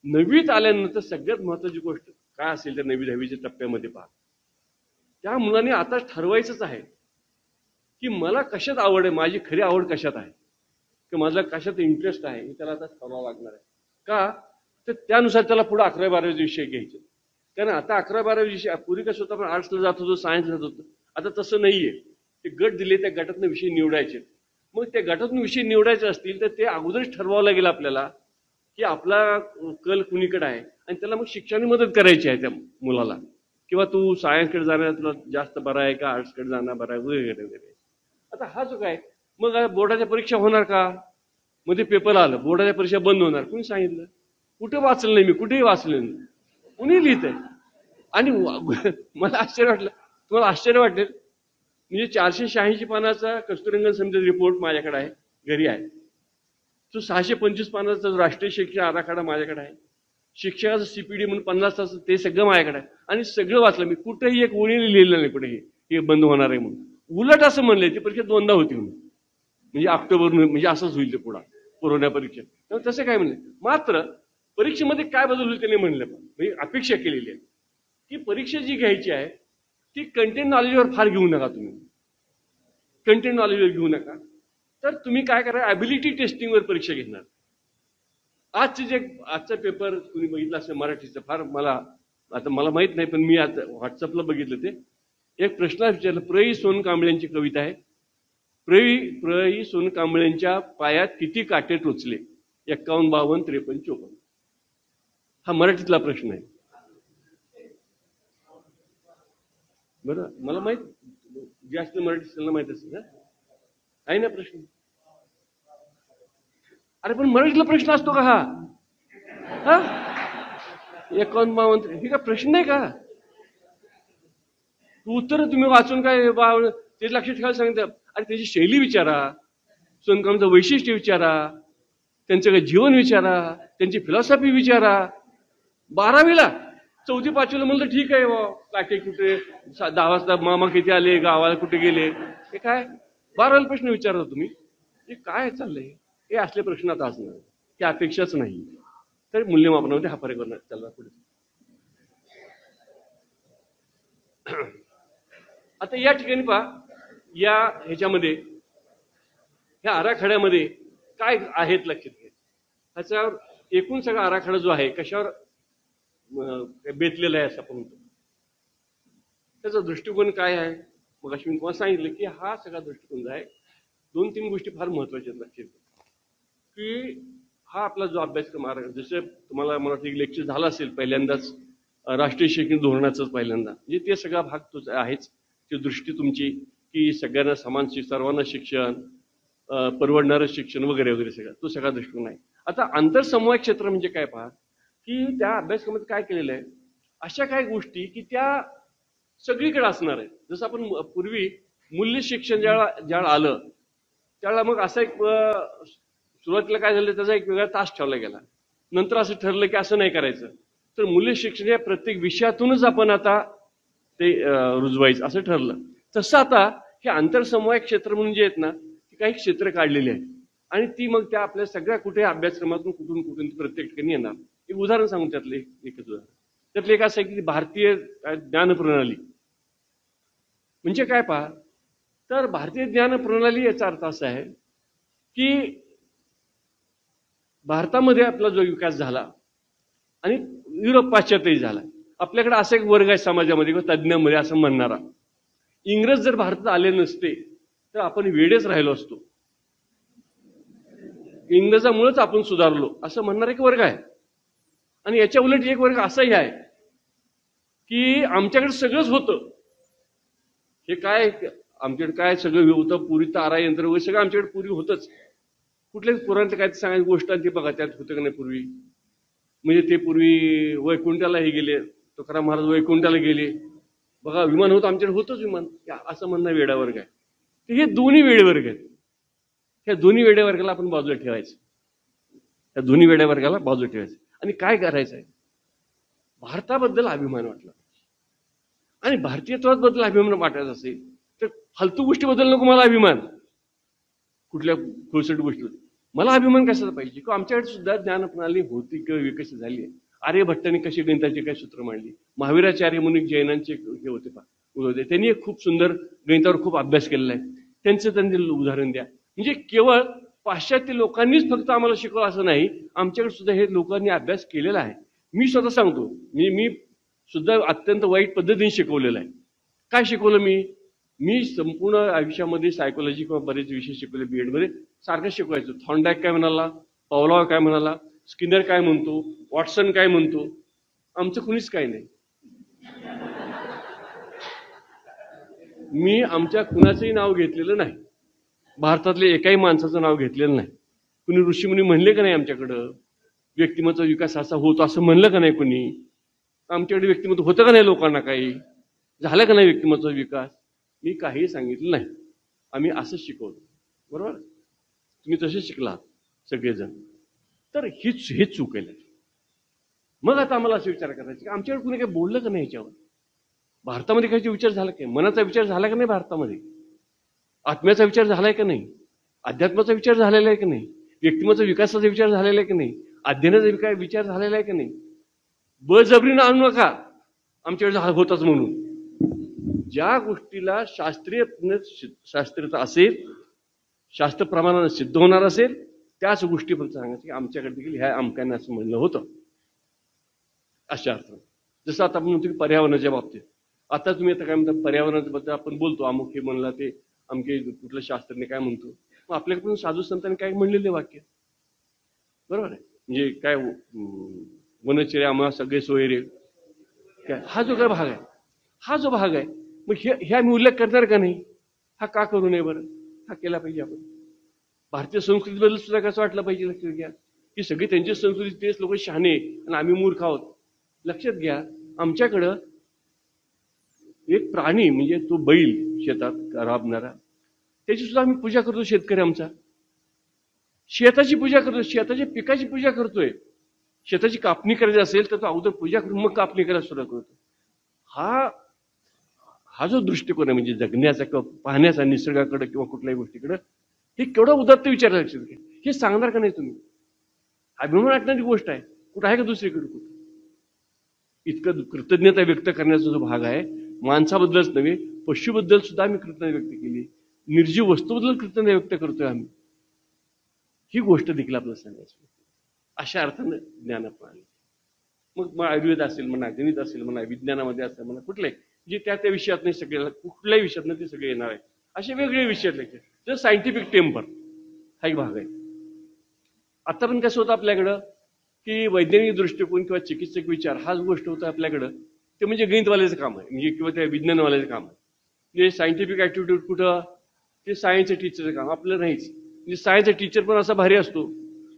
9वीत आल्यानंतर सगळ्यात महत्वाची गोष्ट काय असेल त्या 9वी, 10वीच्या टप्प्यामध्ये पहा, त्या मुलांनी आता ठरवायचंच आहे की मला कशात आवड आहे, माझी खरी आवड कशात आहे की माझा कशात इंटरेस्ट आहे हे त्याला आता ठरवावं लागणार आहे. का तर त्यानुसार त्याला पुढे 11वी, 12वी विषय घ्यायचे. कारण आता 11वी, 12वी विषय पूर्वी कसं होतं आपण आर्ट्सला जात होतो, सायन्सला जात होतो, आता तसं नाहीये. ते गट दिले त्या गटातून विषय निवडायचे. मग त्या गटातून विषय निवडायचे असतील तर ते अगोदरच ठरवावं लागेल आपल्याला की आपला कल कुणीकडे आहे आणि त्याला मग शिक्षणाने मदत करायची आहे त्या मुलाला, किंवा तू सायन्सकडे जाणार तुला जास्त बरं आहे का आर्ट्सकडे जाणार बरं आहे वगैरे वगैरे. आता हा जो काय मग बोर्डाच्या परीक्षा होणार का, मध्ये पेपर आलं बोर्डाच्या परीक्षा बंद होणार, कुणी सांगितलं? कुठे वाचलं नाही मी, कुठेही वाचलं नाही, कुणी लिहित आहे. आणि मला आश्चर्य वाटलं, तुम्हाला आश्चर्य वाटेल, म्हणजे 486 पानाचा कस्तुरंगन समितीचा रिपोर्ट माझ्याकडे आहे, घरी आहे. तो 625 पानाचा राष्ट्रीय शिक्षण आराखडा माझ्याकडे आहे. शिक्षकाचं CPD म्हणून 50 तास ते सगळं माझ्याकडे आहे आणि सगळं वाचलं मी. कुठेही एक ओळीने लिहिलं नाही कुठेही हे बंद होणार आहे म्हणून. उलट असं म्हणलंय ती परीक्षा 2दा होती म्हणून, म्हणजे ऑक्टोबर म्हणजे असंच होईल ते पुढे कोरोना परीक्षा. त्यामुळे तसं काय म्हणलं. मात्र परीक्षेमध्ये काय बदल होईल त्याने म्हणलं, म्हणजे अपेक्षा केलेली आहे की परीक्षा जी घ्यायची आहे ती कंटेंट नॉलेजवर फार घेऊ नका तुम्ही, कंटेंट नॉलेजवर घेऊ नका. तर तुम्ही काय करा, ॲबिलिटी टेस्टिंगवर परीक्षा घेणार. आजचा पेपर तुम्ही बघितला असेल मराठीचा, फार मला आता मला माहित नाही पण मी आता व्हॉट्सअपला बघितलं ते एक प्रश्न विचारला. प्र. सोनकांबळेंची कविता आहे, प्र. सोनकांबळेंच्या पायात किती काटे टोचले, 51, 52, 53, 54. हा मराठीतला प्रश्न आहे. बरं मला माहित जास्त मराठी त्यांना माहित असेल ना, आहे ना प्रश्न. अरे पण मराठीतला प्रश्न असतो का हा? 51, 52 हे का प्रश्न नाही का? उत्तर तुम्ही वाचून काय ते लक्षात ठेवायला सांगितलं. अरे त्याची शैली विचारा, सोनकांबळेंचं वैशिष्ट्य विचारा, त्यांचं काय जीवन विचारा, त्यांची फिलॉसॉफी विचारा. 12वीला 4थी 5वीला म्हणलं ठीक आहे काटे कुठे 10 वाजता मामा किती आले, गावाला कुठे गेले, हे काय 12वीला प्रश्न विचारता तुम्ही? हे काय चाललंय? हे असले प्रश्न आता असणार, ही अपेक्षाच नाही. तर मूल्यमापनामध्ये हा फरक करणार चालला पुढे. आता या ठिकाणी पहा, या ह्याच्यामध्ये ह्या आराखड्यामध्ये काय आहेत लक्षात घ्या. ह्याच्यावर एकूण सगळा आराखडा जो आहे कशावर बेतलेला आहे असं आपण म्हणतो. त्याचा दृष्टिकोन काय आहे, मग अशी मी तुम्हाला सांगितलं की हा सगळा दृष्टिकोन जो आहे 2-3 गोष्टी फार महत्वाच्या लक्षात घ्या. की हा आपला जो अभ्यासक्रम जसं तुम्हाला मला वाटतं लेक्चर झाला असेल पहिल्यांदाच राष्ट्रीय शैक्षणिक धोरणाचंच पहिल्यांदा, म्हणजे ते सगळा भाग तो आहेच. ती दृष्टी तुमची की सगळ्यांना समान सर्वांना शिक्षण, परवडणारं शिक्षण वगैरे वगैरे सगळं तो सगळा दृष्टिकोन आहे. आता आंतरसमवाय क्षेत्र म्हणजे काय पहा, की त्या अभ्यासक्रमात काय केलेलं आहे, अशा काही गोष्टी की त्या सगळीकडे असणार आहे. जसं आपण पूर्वी मूल्य शिक्षण ज्यावेळा आलं त्यावेळेला मग असं एक सुरुवातीला काय झालं त्याचा एक वेगळा तास ठेवला गेला. नंतर असं ठरलं की असं नाही करायचं, तर मूल्य शिक्षण या प्रत्येक विषयातूनच आपण आता ते रुजवायचं असं ठरलं. तसं आता हे आंतरसमवाय क्षेत्र म्हणून जे आहेत ना ती काही क्षेत्र काढलेली आहेत. आणि ती मग त्या आपल्या सगळ्या कुठे अभ्यासक्रमातून कुठून प्रत्येक ठिकाणी येणार. एक उदाहरण सांगू त्यातलं एकच उदाहरण. त्यातलं एक असं आहे की भारतीय ज्ञान प्रणाली म्हणजे काय पहा, तर भारतीय ज्ञान प्रणाली याचा अर्थ असा आहे की भारतामध्ये आपला जो विकास झाला आणि युरोप पाश्चात्य झाला, आपल्याकडे असा एक वर्ग आहे समाजामध्ये किंवा तज्ज्ञांमध्ये असं म्हणणारा, इंग्रज जर भारतात आले नसते तर आपण वेडेच राहिलो असतो, इंग्रजामुळेच आपण सुधारलो असं म्हणणारा एक वर्ग आहे. आणि याच्या उलट एक वर्ग असाही आहे की आमच्याकडे सगळंच होतं, हे काय आमच्याकडे काय सगळं होतं, पूर्वी तारा यंत्र वगैरे सगळं आमच्याकडे पूर्वी होतंच. कुठल्याच पुराणात काय सांगायची गोष्ट आहे ती बघा, त्यात होतं का नाही पूर्वी. म्हणजे ते पूर्वी वैकुंठालाही गेले, तुकाराम महाराज वैकुंठाला गेले, बघा विमान होतं आमच्याकडे, होतंच विमान, असं म्हणणं वेडा वर्ग आहे. तर हे दोन्ही वेडे वर्ग आहेत. ह्या दोन्ही वेड्या वर्गाला आपण बाजूला ठेवायचं, त्या दोन्ही वेड्या वर्गाला बाजूला ठेवायचं आणि काय करायचं आहे, भारताबद्दल अभिमान वाटला आणि भारतीयत्वाबद्दल अभिमान वाटायचा असेल तर फालतू गोष्टीबद्दल नको मला अभिमान, कुठल्या खुळसट गोष्टी मला अभिमान कशाचा पाहिजे की आमच्याकडे सुद्धा ज्ञान प्रणाली होती किंवा विकसित झाली आहे. आर्यभट्टाने कशी गणिताची काय सूत्र मांडली, महावीराचार्य म्हणून जैनांचे हे होते होते, त्यांनी एक खूप सुंदर गणितावर खूप अभ्यास केलेला आहे, त्यांनी उदाहरण द्या. म्हणजे केवळ पाश्चात्य लोकांनीच फक्त आम्हाला शिकवलं असं नाही, आमच्याकडे सुद्धा हे लोकांनी अभ्यास केलेला आहे. मी स्वतः सांगतो, मी सुद्धा अत्यंत वाईट पद्धतीने शिकवलेलं आहे. काय शिकवलं मी संपूर्ण आयुष्यामध्ये सायकोलॉजी किंवा बरेच विषय शिकवले, बीएडमध्ये सारखं शिकवायचो. थॉर्नडायक काय म्हणाला, पावलॉव काय म्हणाला, स्किनर काय म्हणतो, वॉटसन काय म्हणतो, आमचं कुणीच काय नाही. मी आमच्या कुणाचंही नाव घेतलेलं नाही, भारतातले एकाही माणसाचं नाव घेतलेलं नाही. कुणी ऋषीमुनी म्हणले का नाही आमच्याकडं व्यक्तिमत्व विकास असा होतो असं म्हणलं का नाही कुणी, आमच्याकडे व्यक्तिमत्व होतं का नाही, लोकांना काही झालं का नाही व्यक्तिमत्व विकास, मी काही सांगितलं नाही. आम्ही असं शिकवलं, बरोबर, तुम्ही तसे शिकलात सगळेजण, तर हे चूक आहे. मग आता आम्हाला असं विचार करायचा की आमच्याकडे कुणी काही बोललं का नाही याच्यावर, भारतामध्ये काही विचार झाला काय, मनाचा विचार झाला का नाही, भारतामध्ये आत्म्याचा विचार झालाय का नाही, अध्यात्माचा विचार झालेला आहे का नाही, व्यक्तिमत्व विकासाचा विचार झालेला आहे का नाही, अध्ययनाचा विचार झालेला आहे का नाही. बळजबरीनं आणू नका आमच्याकडे होताच म्हणून. ज्या गोष्टीला शास्त्रीयता असेल, शास्त्र प्रमाणाने सिद्ध होणार असेल, त्याच गोष्टी फक्त सांगायचं की आमच्याकडे देखील ह्या अमक्याने असं म्हणलं होतं, अशा अर्थ. जसं आता आपण म्हणतो की पर्यावरणाच्या बाबतीत, आता तुम्ही आता काय म्हणता, पर्यावरणाबद्दल आपण बोलतो, अमुक हे म्हणला ते अमके कुठलं शास्त्रज्ञ काय म्हणतो, मग आपल्याकडे पण साधू संतांनी काय म्हणलेले वाक्य, बरोबर आहे. म्हणजे काय वनचर्या आम्हाला सगळे सोयरे काय, हा जो काय भाग आहे, हा जो भाग आहे, मग हे आम्ही उल्लेख करणार का नाही, हा का करू नये बरं, हा केला पाहिजे. आपण भारतीय संस्कृतीबद्दल सुद्धा कसं वाटलं पाहिजे, लक्षात घ्या की सगळी त्यांची संस्कृती, तेच लोक शहाणे आणि आम्ही मूर्ख आहोत. लक्षात घ्या, आमच्याकडं एक प्राणी म्हणजे तो बैल शेतात राबणारा, त्याची सुद्धा आम्ही पूजा करतो. शेतकरी आमचा शेताची पूजा करतो, शेताच्या पिकाची पूजा करतोय. शेताची कापणी करायची असेल तर तो अगोदर पूजा करून मग कापणी करायला सुरुवात करतो. हा जो दृष्टिकोन आहे म्हणजे जगण्याचा किंवा पाहण्याचा निसर्गाकडे किंवा कुठल्याही गोष्टीकडे, हे केवढा उदात्त विचार लक्षात घ्या. हे सांगणार का नाही तुम्ही, अभिमान वाटणारी गोष्ट आहे, कुठं आहे का दुसरीकडे कुठं. इतकं कृतज्ञता व्यक्त करण्याचा जो भाग आहे, माणसाबद्दलच नव्हे पशुबद्दल सुद्धा आम्ही कृतज्ञता व्यक्त केली, निर्जीव वस्तूबद्दल कृतज्ञता व्यक्त करतोय आम्ही, ही गोष्ट देखील आपल्याला सांगायची. अशा अर्थानं ज्ञान प्रणाली, मग आयुर्वेद असेल म्हणा, गणित असेल म्हणा, विज्ञानामध्ये असेल म्हणा, कुठले जे त्या विषयात नाही, सगळे कुठल्याही विषयात नाही ते सगळे येणार आहे. असे वेगवेगळे विषय आहेत. जर सायंटिफिक टेम्पर हा एक भाग आहे. आतापर्यंत कसं होतं आपल्याकडं की वैज्ञानिक दृष्टिकोन किंवा चिकित्सक विचार हाच गोष्ट होतं आपल्याकडं, ते म्हणजे गणितवाल्याचं काम आहे, म्हणजे किंवा त्या विज्ञानवाल्याचं काम आहे. म्हणजे सायंटिफिक ऍक्टिव्हिटी कुठं, ते सायन्सच्या टीचरचं काम आपलं नाहीच. म्हणजे सायन्सचा टीचर पण असा भारी असतो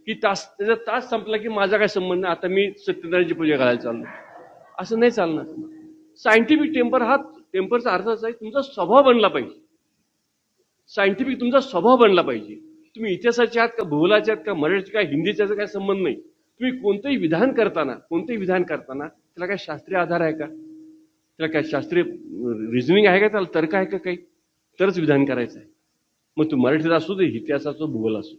की त्याचा तास संपला की माझा काय संबंध नाही, आता मी सत्यनारायणची पूजा करायला चाललो, असं नाही चालणार. सायंटिफिक टेम्पर, हा टेम्परचा अर्थ असा आहे तुमचा स्वभाव बनला पाहिजे. सायंटिफिक तुमचा स्वभाव बनला पाहिजे. तुम्ही इतिहासाचे आहात का, भूगोलाचे आहात का, मराठीचे काय, हिंदीचा काय संबंध नाही. तुम्ही कोणतेही विधान करताना त्याला काय शास्त्रीय आधार आहे का, त्याला काय शास्त्रीय रिझनिंग आहे का, त्याला तर्क आहे का काही, तरच विधान करायचं आहे. मग तू मराठीत असो, ते इतिहास असो, भूगोल असो.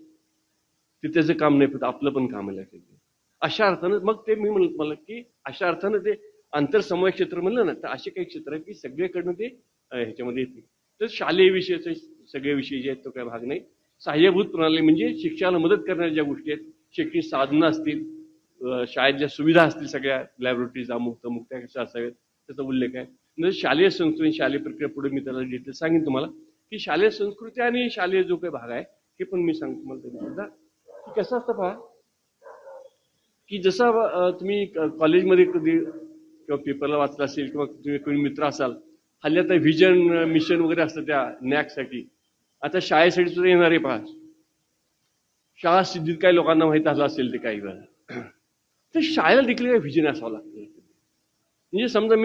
ते त्याचं काम नाही, फक्त आपलं पण काम आहे लक्षात घ्या. अशा अर्थानं मग ते मी मला की अशा अर्थानं ते आंतरसमवाय क्षेत्र म्हणलं ना, तर असे काही क्षेत्र आहे की सगळीकडनं ते ह्याच्यामध्ये येते. तर शालेय विषयाचे सगळे विषय जे आहेत तो काही भाग नाही. सहाय्यभूत प्रणाली म्हणजे शिक्षणाला मदत करणाऱ्या ज्या गोष्टी आहेत, शैक्षणिक साधनं असतील, शाळेत ज्या सुविधा असतील, सगळ्या लॅबोरेटरीज अमुक तमुक त्या कशा असाव्यात त्याचा उल्लेख आहे. म्हणजे शालेय संस्कृती शालेय प्रक्रिया पुढे मी त्याला डिटेल सांगेन तुम्हाला की शालेय संस्कृती आणि शालेय जो काही भाग आहे हे पण मी सांगतो तुम्हाला. की कसं असतं पहा की जसं तुम्ही कॉलेजमध्ये कधी किंवा पेपरला वाचला असेल किंवा तुम्ही कोणी मित्र असाल, हल्ली आता व्हिजन मिशन वगैरे असतं त्या नॅकसाठी. आता शाळेसाठी सुद्धा येणार आहे पहा. शाळा सिद्धीत काही लोकांना माहित झालं असेल ते काही वेळा, तर शाळेला देखील काही व्हिजन असावं लागतं. म्हणजे समजा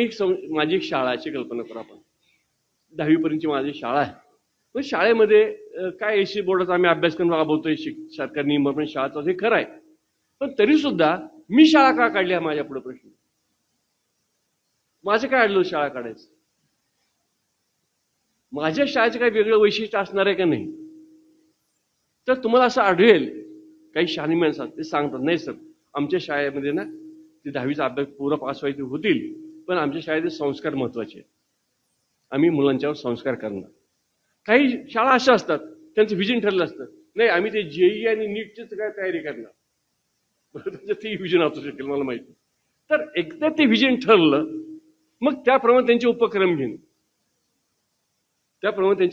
माझी एक शाळा अशी कल्पना करा आपण, 10वी पर्यंतची माझी शाळा आहे. पण शाळेमध्ये काय एसी बोर्डाचा आम्ही अभ्यासक्रम राबवतोय, सरकार नियमाप्रमाणे शाळाचा, हे खरं आहे. पण तरी सुद्धा मी शाळा का काढली हा माझ्या पुढे प्रश्न. माझं काय अडलं शाळा काढायचं? माझ्या शाळेचं काही वेगळं वैशिष्ट्य असणार आहे का नाही? तर तुम्हाला असं आढळेल काही शहाणी माणसं ते सांगतात, नाही सर आमच्या शाळेमध्ये ना ते 10वीचा अभ्यास पूर्ण पास व्हायचे होतील, पण आमच्या शाळेचे संस्कार महत्वाचे आहेत, आम्ही मुलांच्यावर संस्कार करणार. काही शाळा अशा असतात त्यांचं व्हिजन ठरलं असतं, नाही आम्ही ते जेई आणि नीटचीच काय तयारी करणार. त्यांचं ते व्हिजन असू शकेल मला माहिती. तर एकदा ते व्हिजन ठरलं मग त्याप्रमाणे त्यांचे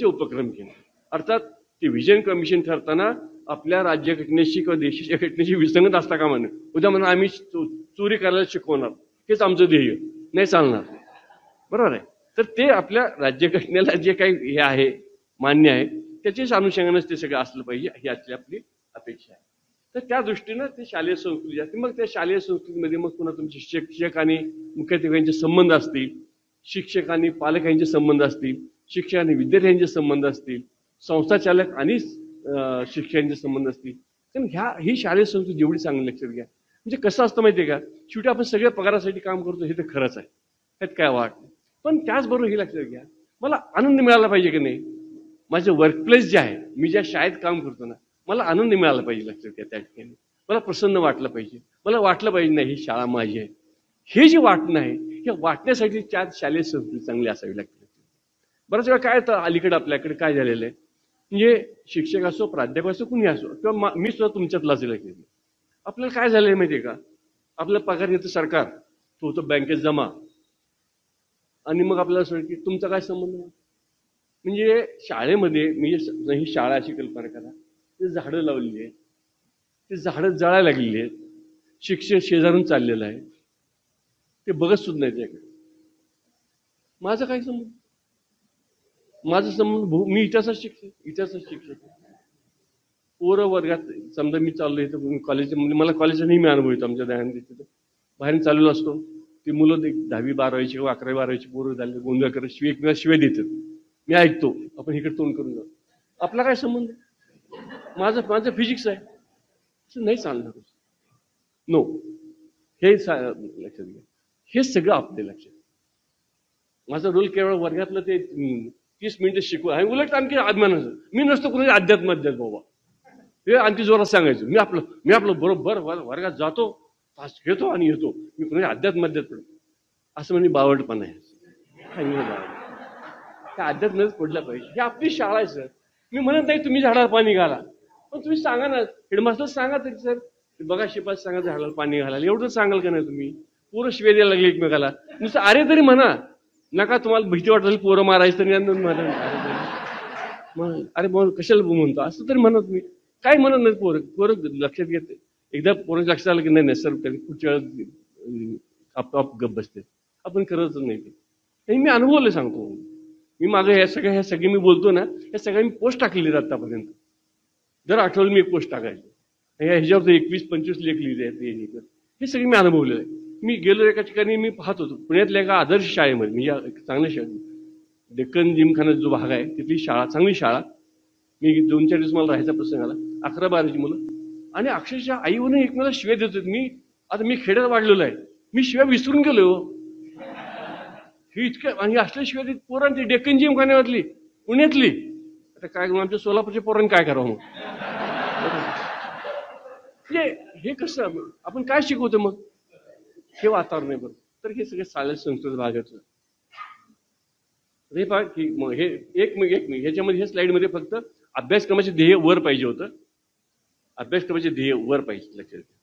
उपक्रम घेणं, अर्थात ते व्हिजन कमिशन ठरताना आपल्या राज्यघटनेशी किंवा देशाच्या घटनेशी विसंगत असता कामा नये. उद्या म्हणून आम्ही चोरी करायला शिकवणार, हेच आमचं ध्येय, नाही चालणार. बरोबर आहे. तर ते आपल्या राज्यघटनेला जे काही हे आहे मान्य आहे त्याच्याच अनुषंगानेच ते सगळं असलं पाहिजे, ही आपली अपेक्षा आहे. तर त्या दृष्टीनं ते शालेय संस्कृती असते. मग त्या शालेय संस्कृतीमध्ये मग पुन्हा तुमचे शिक्षक आणि मुख्याध्यापकांचे संबंध असतील, शिक्षक आणि पालकांचे संबंध असतील, शिक्षक आणि विद्यार्थ्यांचे संबंध असतील, संस्था चालक आणि शिक्षकांचे संबंध असतील. तर ही शालेय संस्कृती जेवढी चांगली लक्षात घ्या. म्हणजे कसं असतं माहितीये का, शेवटी आपण सगळ्या पगारासाठी काम करतो हे तर खरंच आहे, त्यात काय वाट नाही. पण त्याचबरोबर हे लक्षात घ्या, मला आनंद मिळाला पाहिजे की नाही. माझं वर्कप्लेस जे आहे, मी ज्या शाळेत काम करतो ना, मला आनंद मिळाला पाहिजे लक्षात घ्या. त्या ठिकाणी मला प्रसन्न वाटलं पाहिजे, मला वाटलं पाहिजे नाही ही शाळा माझी आहे. हे जे वाटणं आहे, हे वाटण्यासाठी त्या शालेय संस्कृती चांगली असावी लागते. बऱ्याच वेळा काय तर अलीकडे आपल्याकडे काय झालेलं आहे, म्हणजे शिक्षक असो, प्राध्यापक असो, कुणी असो, किंवा मी सुद्धा तुमच्यातला असेल, आपल्याला काय झालंय माहितीये का, आपला पगार येतं सरकार, तो होतो बँकेत जमा, आणि मग आपल्याला असं की तुमचा काय संबंध. म्हणजे शाळेमध्ये मी ही शाळा अशी कल्पना करा, ते झाडं लावलेली आहेत, ते झाडं जळायला लागलेली आहेत, शिक्षक शेजारून चाललेलं आहे, ते बघत सुद्धा नाही त्याकडे. माझा काय संबंध? माझा संबंध मी इतिहासात शिक्षक. पोरं वर्गात समजा मी चाललो इथं कॉलेज, मला कॉलेजचा नेहमी अनुभव येतो आमच्या दयानंद बाहेर चाललेलो असतो. ती मुलं 10वी 12वीची किंवा 11वी 12वीची पोरं झाले, गोंधळ करत शिवाय देतात, मी ऐकतो, आपण इकडे तोंड करून जातो. आपला काय संबंध? माझं फिजिक्स आहे, नाही चालणार. नो, हे लक्षात घ्या. हे सगळं आपल्या लक्षात. माझा रोल केवळ वर्गातलं ते 30 मिनिटं शिकवा, आणि उलट आणखी अभिमानाचं मी नसतो कोणी अध्यात्म बाबा, हे आणखी जोरात सांगायचं. मी आपलं बरोबर वर्गात जातो, तास घेतो आणि येतो, मी कोणी अध्यात्म पडतो असं म्हणजे बावटपणा आहे. त्या अध्यात्मच पडलं पाहिजे. ही आपली शाळा आहे सर. मी म्हणत नाही तुम्ही झाडाला पाणी घाला, पण तुम्ही सांगा ना, हेडमास्टर सांगा तरी सर, बघा शिपास सांगा झाडाला पाणी घालायला, एवढं सांगाल का नाही तुम्ही? पोरं शिव्या द्यायला लागले एकमेकाला, नुसतं अरे तरी म्हणा, नका तुम्हाला भीती वाटली पोरं मारायचं तरी अरे मग कशाला म्हणतो असं तरी म्हणत. मी काय म्हणत नाही, पोरं लक्षात घेते. एकदा पोरं लक्षात आलं की नाही सर पुढच्या वेळेस आप गप बसते, आपण करतच नाही ते. मी अनुभवलं सांगतो. मी मागं ह्या सगळे मी बोलतो ना, ह्या सगळ्या मी पोस्ट टाकलेली आतापर्यंत. दर आठवड्याला मी एक पोस्ट टाकायचो, ह्याच्यावर 21-25 लेख लिहिले आहेत. हे सगळे मी अनुभवलेलं आहे. मी गेलो एका ठिकाणी, मी पाहत होतो पुण्यातल्या एका आदर्श शाळेमध्ये, म्हणजे चांगल्या शाळेत, डेक्कन जिमखाना जो भाग आहे तिथली शाळा, चांगली शाळा. मी 2-4 दिवस मला राहायचा प्रसंग आला. 11-12ची मुलं, आणि अक्षरशः आईवरून एकमेकाला शिव्या देत होते. मी खेड्यात वाढलेलो आहे, मी शिव्या विसरून गेलो. ही इतकं आणि असल्या शिवाय देत पोरांची, डेक्कन जिमखान्यावरली, पुण्यातली. आता काय आमच्या सोलापूरच्या पोरांनी काय करावं मग? म्हणजे हे कसं आपण काय शिकवतो मग? हे वातावरण आहे बरोबर. तर हे सगळे साळ्या संस्कृत भागाचं हे पहा की मग हे एक ह्याच्यामध्ये हे स्लाइडमध्ये फक्त अभ्यासक्रमाचे ध्येय वर पाहिजे होतं. अभ्यासक्रमाचे ध्येय वर पाहिजे लक्षात घ्या.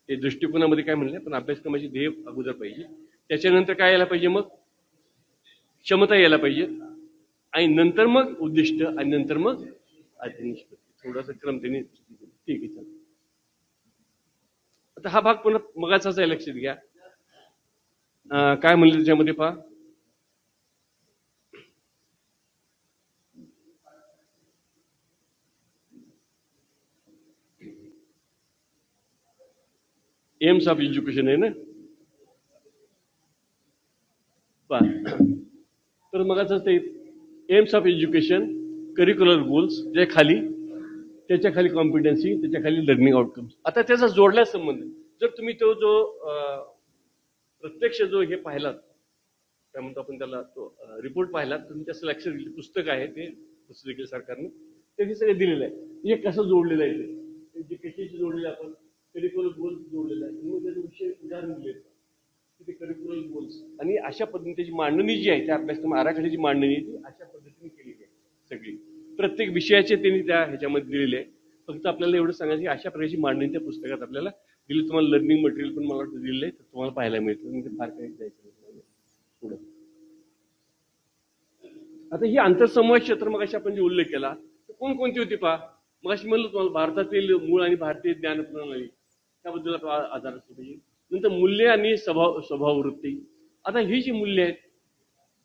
ते दृष्टिकोनामध्ये काय म्हणले पण अभ्यासक्रमाचे ध्येय अगोदर पाहिजे. त्याच्यानंतर काय यायला पाहिजे मग क्षमता यायला पाहिजे आणि नंतर मग उद्दिष्ट आणि नंतर मग निष्पत्ती. थोडासा क्रम त्यांनी ठीक आहे चालेल. आता हा भाग पुन्हा मगाचाच आहे लक्षात घ्या. काय म्हणले त्याच्यामध्ये पहा एम्स ऑफ एज्युकेशन आहे ना पहा. तर मगाच ते AIIMS of education curricular goals त्याच्या खाली कॉम्पिटन्सी त्याच्या खाली लर्निंग आउटकम्स. आता त्याचा जोडला संबंध जर तुम्ही तो जो प्रत्यक्ष जो हे पाहिलात काय म्हणतो आपण त्याला तो रिपोर्ट पाहिलात तुम्ही त्याचं लक्षात दिलं पुस्तक आहे ते पुस्तक देखील सरकारनं ते हे सगळं दिलेलं आहे. हे कसं जोडलेलं आहे ते कशाशी जोडलेलं आपण करिक्युलर गोल्स जोडलेलं आहे. मग त्याचे विषय उदाहरण दिले ते करिक्युलर गोल्स आणि अशा पद्धतीची मांडणी जी आहे त्या अभ्यासक्रम आराखड्याची मांडणी ती अशा पद्धतीने केलेली आहे सगळी. प्रत्येक विषयाचे त्यांनी त्या ह्याच्यामध्ये दिलेले आहे. फक्त आपल्याला एवढं सांगायचं की अशा प्रकारची मांडणी त्या पुस्तकात आपल्याला दिली. तुम्हाला लर्निंग मटेरियल पण मला वाटतं दिलेलं आहे तर तुम्हाला पाहायला मिळतं म्हणजे फार काही जायचं पुढं. आता ही आंतरसमूह क्षेत्र मग अशी आपण जे उल्लेख केला तर कोणकोणती होती पहा. मग अशी म्हणलं तुम्हाला भारतातील मूळ आणि भारतीय ज्ञान प्रणाली त्याबद्दल आधार असतो पाहिजे. नंतर मूल्य आणि स्वभाववृत्ती. आता ही जी मूल्य आहेत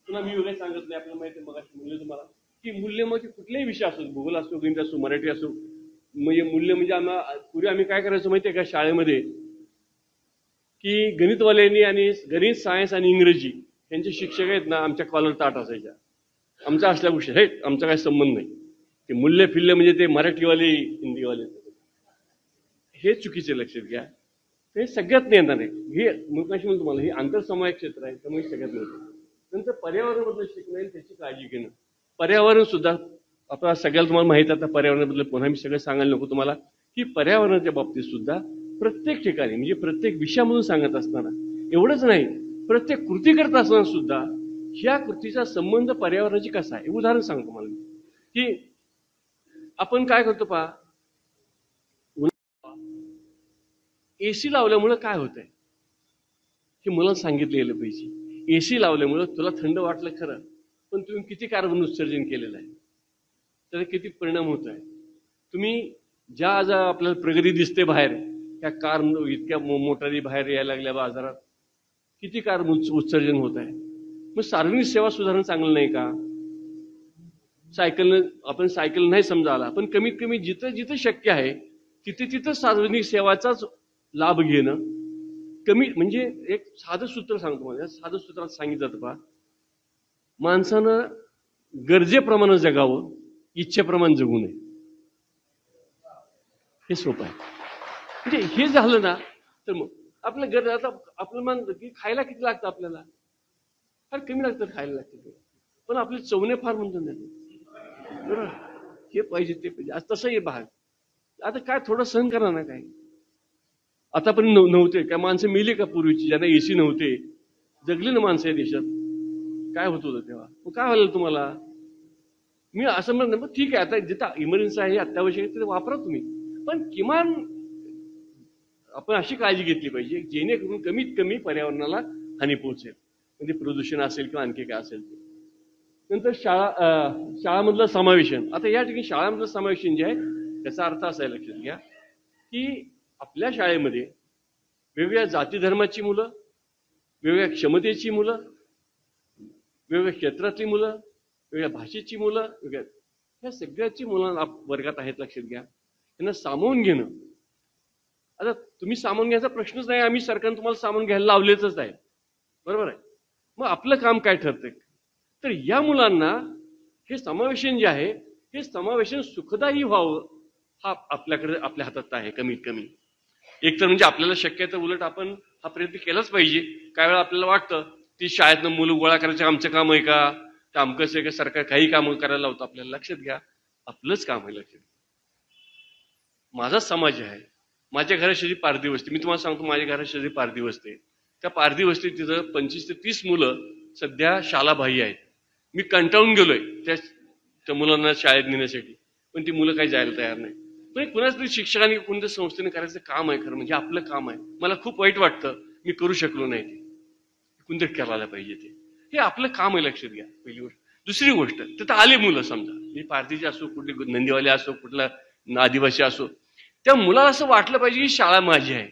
पुन्हा मी वेगळे सांगत नाही आपल्याला माहिती आहे मग अशी मूल्य तुम्हाला की मूल्य मग कुठलेही विषय असो भूगोल असो गणित असो मराठी असो म्हणजे मूल्य म्हणजे पूर्वी आम्ही काय करायचो माहिती आहे का शाळेमध्ये की गणितवाल्यांनी आणि गणित सायन्स आणि इंग्रजी यांचे शिक्षक आहेत ना आमच्या कॉलर ताट असायच्या. आमचा असल्या गोष्टी हे आमचा काही संबंध नाही. ते मूल्य फिल्य म्हणजे ते मराठीवाले हिंदीवाले हे चुकीचे लक्षात घ्या. हे सगळ्यात नाही येणार आहे. हे मुळाशी म्हणून तुम्हाला हे आंतरसमूह क्षेत्र आहे त्यामुळे सगळ्यात मिळतं. नंतर पर्यावरणाबद्दल शिकणं आणि त्याची काळजी घेणं. पर्यावरण सुद्धा आता सगळ्याला तुम्हाला माहिती आहे. आता पर्यावरणाबद्दल पुन्हा मी सगळं सांगायला नको तुम्हाला की पर्यावरणाच्या बाबतीत सुद्धा प्रत्येक ठिकाणी म्हणजे प्रत्येक विषयामधून सांगत असताना एवढंच नाही प्रत्येक कृती करत असताना सुद्धा ह्या कृतीचा संबंध पर्यावरणाची कसा आहे. उदाहरण सांगतो मला की आपण काय करतो पहा एसी लावल्यामुळं काय होतंय हे मला सांगितलं गेलं पाहिजे. एसी लावल्यामुळं तुला थंड वाटलं खरं पण तुम्ही किती कार्बन उत्सर्जन केलेलं आहे त्याचा किती परिणाम होत आहे. तुम्ही ज्या आज आपल्याला प्रगती दिसते बाहेर त्या कार इतक्या मोटारी बाहेर यायला लागल्या बाजारात किती कार्बन उत्सर्जन होत आहे. मग सार्वजनिक सेवा सुधारणं चांगलं नाही का. आपण सायकल नाही समजा आला पण कमीत कमी जिथं जिथं शक्य आहे तिथं सार्वजनिक सेवाचाच लाभ घेणं कमी म्हणजे एक साधं सूत्र सांगतो मला. साधं सूत्रात सांगितलं जातं पहा माणसानं गरजेप्रमाणे जगावं इच्छेप्रमाणे जगू नये. हे सोपं आहे. म्हणजे हे झालं ना तर मग आपल्या गरज आता आपलं मान की खायला किती लागतं आपल्याला फार कमी लागतं खायला लागतं पण आपले चवणे फार म्हणतो नाही बरोबर हे पाहिजे ते पाहिजे आज तसं हे भाग. आता काय थोडं सहन करा ना काय. आतापर्यंत नव्हते काय माणसं मेली का पूर्वीची ज्यांना एसी नव्हते जगली ना माणसं या देशात काय होत होतं तेव्हा. मग काय व्हायला तुम्हाला मी असं म्हणत मग ठीक आहे आता जिथं इमर्जन्सी आहे अत्यावश्यक ते वापरा तुम्ही पण किमान आपण अशी काळजी घेतली पाहिजे जेणेकरून कमीत कमी पर्यावरणाला हानी पोहोचेल. म्हणजे प्रदूषण असेल किंवा आणखी काय असेल ते. नंतर शाळामधलं समावेशन. आता या ठिकाणी शाळामधलं समावेशन जे आहे त्याचा अर्थ असा आहे लक्षात घ्या की आपल्या शाळेमध्ये वेगवेगळ्या जाती धर्माची मुलं वेगवेगळ्या क्षमतेची मुलं वेगवेगळ्या क्षेत्रातली मुलं वेगळ्या भाषेची मुलं वेगळ्या ह्या सगळ्याची मुलं वर्गात आहेत लक्षात घ्या. त्यांना सामावून घेणं. आता तुम्ही सामावून घ्यायचा प्रश्नच नाही. आम्ही सरकारने तुम्हाला सामावून घ्यायला लावलेच आहे बरोबर आहे. मग आपलं काम काय ठरतंय तर या मुलांना हे समावेशन जे आहे हे समावेशन सुखदायी व्हावं हा आपल्याकडे आपल्या हातात आहे कमीत कमी. एक तर म्हणजे आपल्याला शक्य आहे तर उलट आपण हा प्रयत्न केलाच पाहिजे. काय वेळा आपल्याला वाटतं ती शाळेतनं मुलं गोळा करायचं आमचं काम आहे का ते अमकंच आहे का सरकार काही कामं करायला लावतं आपल्याला. लक्षात घ्या आपलंच काम आहे. लक्षात घ्या माझा समाज आहे माझ्या घराशेजारी पारधी वस्ती, मी तुम्हाला सांगतो माझ्या घराशेजारी पारधी वस्ती आहे. त्या पारधी वस्तीत तिथं 25 ते 30 मुलं सध्या शालाबाह्य आहेत. मी कंटाळून गेलोय त्या मुलांना शाळेत नेण्यासाठी, पण ती मुलं काही जायला तयार नाही. पण कुणाच तरी शिक्षकांनी कोणत्या संस्थेने करायचं काम आहे खरं म्हणजे आपलं काम आहे. मला खूप वाईट वाटतं मी करू शकलो नाही ते, कोणतरी करायला पाहिजे ते, हे आपलं काम आहे, लक्षात घ्या पहिली गोष्ट. दुसरी गोष्ट, तिथं आले मुलं समजा मी पारधीचे असो, कुठले नंदीवाले असो, कुठला आदिवासी असो, त्या मुलाला असं वाटलं पाहिजे की शाळा माझी आहे,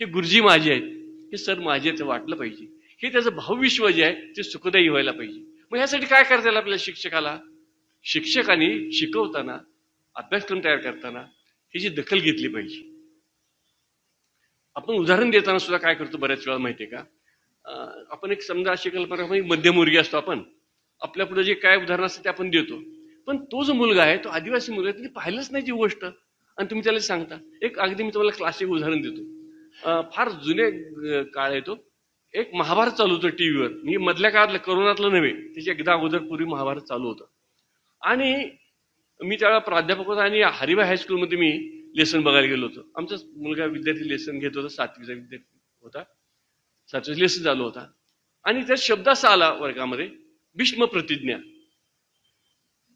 हे गुरुजी माझे आहेत, हे सर माझे आहेत, वाटलं पाहिजे. हे त्याचं भावविश्व जे आहे ते सुखदायी व्हायला पाहिजे. मग यासाठी काय करता येईल आपल्या शिक्षकाला? शिक्षकांनी शिकवताना, अभ्यासक्रम तयार करताना ह्याची दखल घेतली पाहिजे. आपण उदाहरण देताना सुद्धा काय करतो बऱ्याच वेळा माहितीये का, आपण एक समजा अशी कल्पना मध्यमवर्गीय असतो, आपण आपल्या पुढे जे काय उदाहरण असतं ते आपण देतो, पण तो जो मुलगा आहे तो आदिवासी मुलगा आहे, त्यांनी पाहिलंच नाही ती गोष्ट आणि तुम्ही त्याला सांगता. एक अगदी मी तुम्हाला क्लासिक उदाहरण देतो, फार जुने काळ आहे तो. एक महाभारत चालू होतं टीव्हीवर, मी मधल्या काळातलं कोरोनातलं नव्हे, त्याच्या एकदा अगोदर पूर्वी महाभारत चालू होतं. आणि मी त्यावेळेला प्राध्यापक होता आणि हरिबाई हायस्कूलमध्ये मी लेसन बघायला गेलो होतो. आमचा मुलगा विद्यार्थी लेसन घेत होता, 7वीचा विद्यार्थी होता, 7वीचा लेसन चालू होता. आणि त्यात शब्द असा आला वर्गामध्ये, भीष्म प्रतिज्ञा.